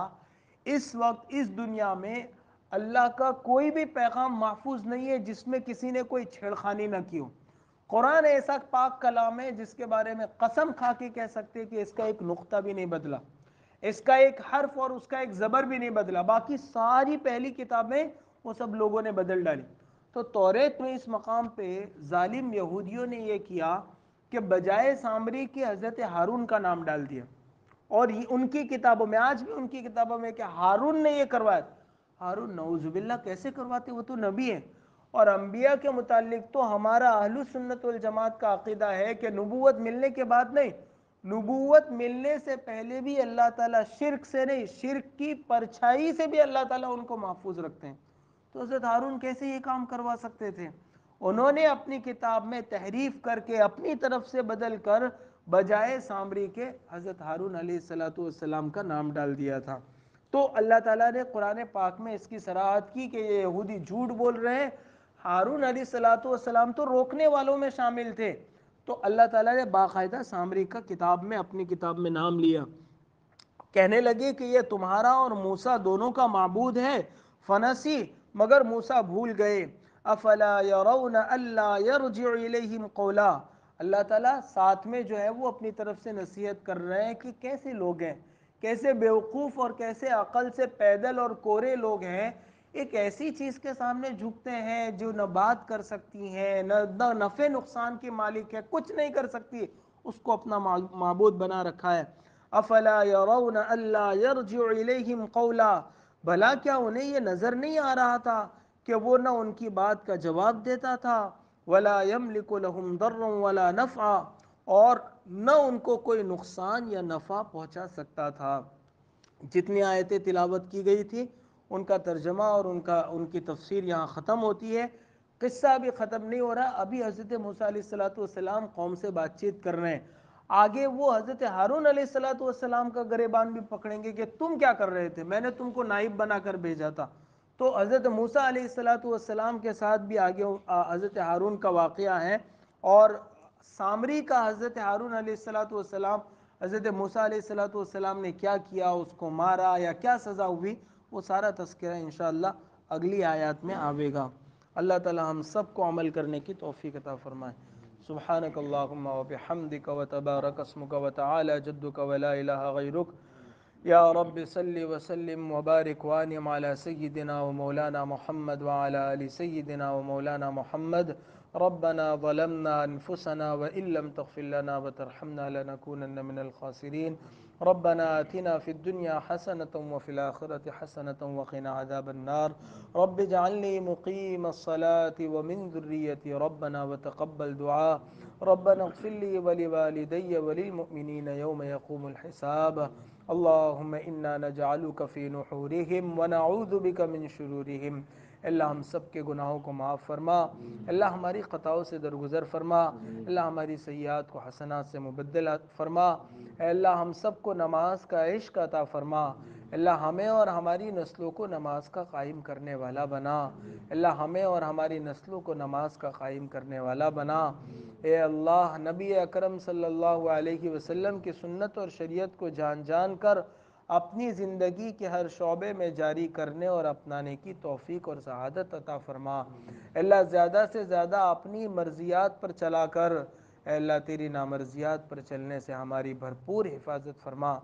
Speaker 1: اس وقت اس دنیا میں اللہ کا کوئی بھی پیغام محفوظ نہیں ہے جس میں کسی نے کوئی چھیڑخانی نہ کی ہو۔ قرآن ایسا پاک کلام ہے جس کے بارے میں قسم کھا کے کہہ سکتے کہ اس کا ایک نقطہ بھی نہیں بدلا، اس کا ایک حرف اور اس کا ایک زبر بھی نہیں بدلا، باقی ساری پہلی کتابیں وہ سب لوگوں نے بدل ڈالی۔ تو توریت میں اس مقام پہ ظالم یہودیوں نے یہ کیا کہ بجائے سامری کے حضرت ہارون کا نام ڈال دیا، اور ان کی کتابوں میں، آج بھی ان کی کتابوں میں، کہ ہارون نے یہ کروایا۔ ہارون نعوذ باللہ کیسے کرواتے، وہ تو نبی ہیں۔ اور انبیاء کے متعلق تو ہمارا اہل سنت والجماعت کا عقیدہ ہے کہ نبوت ملنے کے بعد نہیں، نبوت ملنے سے پہلے بھی اللہ تعالیٰ شرک سے نہیں، شرک کی پرچھائی سے بھی اللہ تعالیٰ ان کو محفوظ رکھتے ہیں۔ تو حضرت ہارون کیسے یہ کام کروا سکتے تھے؟ انہوں نے اپنی کتاب میں تحریف کر کے اپنی طرف سے بدل کر بجائے سامری کے حضرت ہارون علیہ السلام کا نام ڈال دیا تھا۔ تو اللہ تعالیٰ نے قرآن پاک میں اس کی صراحت کی کہ یہ یہودی جھوٹ بول رہے ہیں۔ ہارون علیہ السلام تو روکنے والوں میں شامل تھے، تو اللہ تعالیٰ نے باقاعدہ سامری کا کتاب میں، اپنی کتاب میں نام لیا۔ کہنے لگے کہ یہ تمہارا اور موسیٰ دونوں کا معبود ہے، فنسی، مگر موسیٰ بھول گئے۔ افلا یرون الا یرجع الیہم قولا، اللہ تعالیٰ ساتھ میں جو ہے وہ اپنی طرف سے نصیحت کر رہے ہیں کہ کیسے لوگ ہیں، کیسے بیوقوف اور کیسے عقل سے پیدل اور کورے لوگ ہیں، ایک ایسی چیز کے سامنے جھکتے ہیں جو نہ بات کر سکتی ہے، نہ نفع نقصان کی مالک ہے، کچھ نہیں کر سکتی، اس کو اپنا معبود بنا رکھا ہے۔ افلا یرون الا یرجع الیہم قولا، بھلا کیا انہیں یہ نظر نہیں آ رہا تھا کہ وہ نہ ان کی بات کا جواب دیتا تھا، ولا یملک لہم ضرا ولا نفعا، اور نہ ان کو کوئی نقصان یا نفع پہنچا سکتا تھا۔ جتنی آیتیں تلاوت کی گئی تھی ان کا ترجمہ اور ان کی تفسیر یہاں ختم ہوتی ہے۔ قصہ ابھی ختم نہیں ہو رہا، ابھی حضرت موسیٰ علیہ السلام قوم سے بات چیت کر رہے ہیں۔ آگے وہ حضرت ہارون علیہ السلام کا گریبان بھی پکڑیں گے کہ تم کیا کر رہے تھے، میں نے تم کو نائب بنا کر بھیجا تھا۔ تو حضرت موسیٰ علیہ السلام کے ساتھ بھی آگے حضرت ہارون کا واقعہ ہے، اور سامری کا حضرت ہارون علیہ السلام حضرت موسیٰ علیہ السلام نے کیا کیا، اس کو مارا یا کیا سزا ہوئی، وہ سارا تذکرہ انشاءاللہ اگلی آیات میں آوے گا۔ اللہ تعالی ہم سب کو عمل کرنے کی توفیق عطا فرمائے۔ سبحانک اللہم وبحمدک وتبارک اسمک وتعالی جدک ولا الہ غیرک، یا رب صلی وسلم وبارک وانعم علی سیدنا ومولانا محمد وعلی آل سیدنا ومولانا محمد۔ ربنا ظلمنا انفسنا وان لم تغفر لنا وترحمنا لنكونن من الخاسرین۔ ربنا آتنا في الدنيا حسنة وفي الآخرة حسنة وقنا عذاب النار۔ رب اجعلني مقيم الصلاة ومن ذريتي ربنا وتقبل دعاء۔ ربنا اغفر لي ولوالدي وللمؤمنين يوم يقوم الحساب۔ اللهم إنا نجعلك في نحورهم ونعوذ بك من شرورهم۔ اللہ ہم سب کے گناہوں کو معاف فرما، اللہ ہماری خطاؤں سے درگزر فرما، اللہ ہماری سیئات کو حسنات سے مبدل فرما، اے اللہ ہم سب کو نماز کا عشق عطا فرما، اللہ ہمیں اور ہماری نسلوں کو نماز کا قائم کرنے والا بنا، اللہ ہمیں اور ہماری نسلوں کو نماز کا قائم کرنے والا بنا۔ اے اللہ نبی اکرم صلی اللہ علیہ وسلم کی سنت اور شریعت کو جان جان کر اپنی زندگی کے ہر شعبے میں جاری کرنے اور اپنانے کی توفیق اور سعادت عطا فرما۔ اللہ زیادہ سے زیادہ اپنی مرضیات پر چلا کر اے اللہ تیری نامرضیات پر چلنے سے ہماری بھرپور حفاظت فرما۔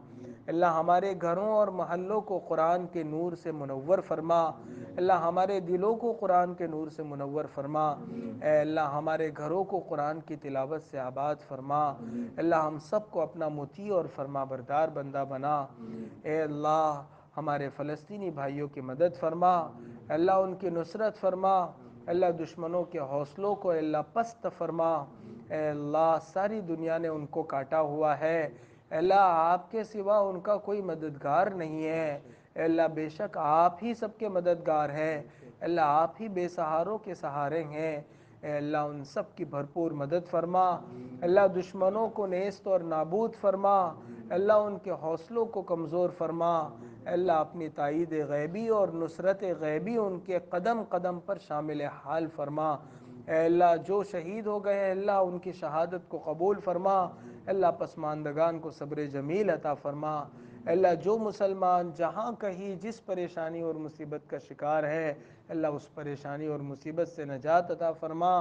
Speaker 1: اللہ ہمارے گھروں اور محلوں کو قرآن کے نور سے منور فرما۔ اللہ ہمارے دلوں کو قرآن کے نور سے منور فرما۔ اے اللہ ہمارے گھروں کو قرآن کی تلاوت سے آباد فرما۔ اللہ ہم سب کو اپنا مطیع اور فرما بردار بندہ بنا۔ اے اللہ ہمارے فلسطینی بھائیوں کی مدد فرما۔ اللہ ان کی نصرت فرما۔ اللہ دشمنوں کے حوصلوں کو اللہ پست فرما۔ اے اللہ ساری دنیا نے ان کو کاٹا ہوا ہے، اے اللہ آپ کے سوا ان کا کوئی مددگار نہیں ہے۔ اے اللہ بے شک آپ ہی سب کے مددگار ہیں، اے اللہ آپ ہی بے سہاروں کے سہارے ہیں۔ اے اللہ ان سب کی بھرپور مدد فرما۔ اللہ دشمنوں کو نیست اور نابود فرما۔ اللہ ان کے حوصلوں کو کمزور فرما۔ اللہ اپنی تائید غیبی اور نصرت غیبی ان کے قدم قدم پر شامل حال فرما۔ اے اللہ جو شہید ہو گئے ہیں اللہ ان کی شہادت کو قبول فرما۔ اللہ پسماندگان کو صبر جمیل عطا فرما۔ اے اللہ جو مسلمان جہاں کہیں جس پریشانی اور مصیبت کا شکار ہے اللہ اس پریشانی اور مصیبت سے نجات عطا فرما۔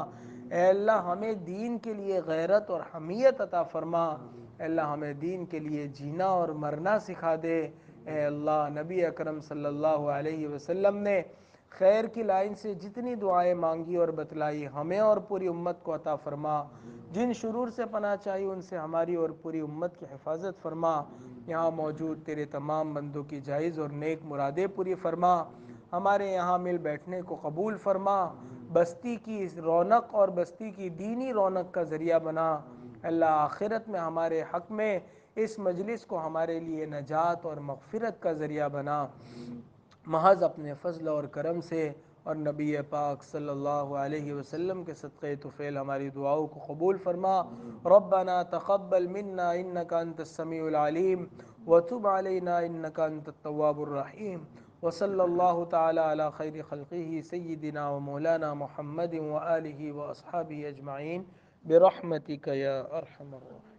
Speaker 1: اے اللہ ہمیں دین کے لیے غیرت اور حمیت عطا فرما۔ اے اللہ ہمیں دین کے لیے جینا اور مرنا سکھا دے۔ اے اللہ نبی اکرم صلی اللہ علیہ وسلم نے خیر کی لائن سے جتنی دعائیں مانگی اور بتلائی ہمیں اور پوری امت کو عطا فرما۔ جن شرور سے پناہ چاہی ان سے ہماری اور پوری امت کی حفاظت فرما۔ یہاں موجود تیرے تمام بندوں کی جائز اور نیک مرادیں پوری فرما۔ ہمارے یہاں مل بیٹھنے کو قبول فرما۔ بستی کی رونق اور بستی کی دینی رونق کا ذریعہ بنا۔ اللہ آخرت میں ہمارے حق میں اس مجلس کو ہمارے لیے نجات اور مغفرت کا ذریعہ بنا۔ محض اپنے فضل اور کرم سے اور نبی پاک صلی اللہ علیہ وسلم کے صدقہ طفیل ہماری دعاؤں کو قبول فرما۔ ربنا تقبل منا انک انت السمیع العلیم وتب علینا انک انت التواب الرحیم وصلی اللہ تعالی علی خیر خلقہ سیدنا و مولانا محمد وآلہ واصحابہ اجمعین برحمتک یا ارحم الراحمین۔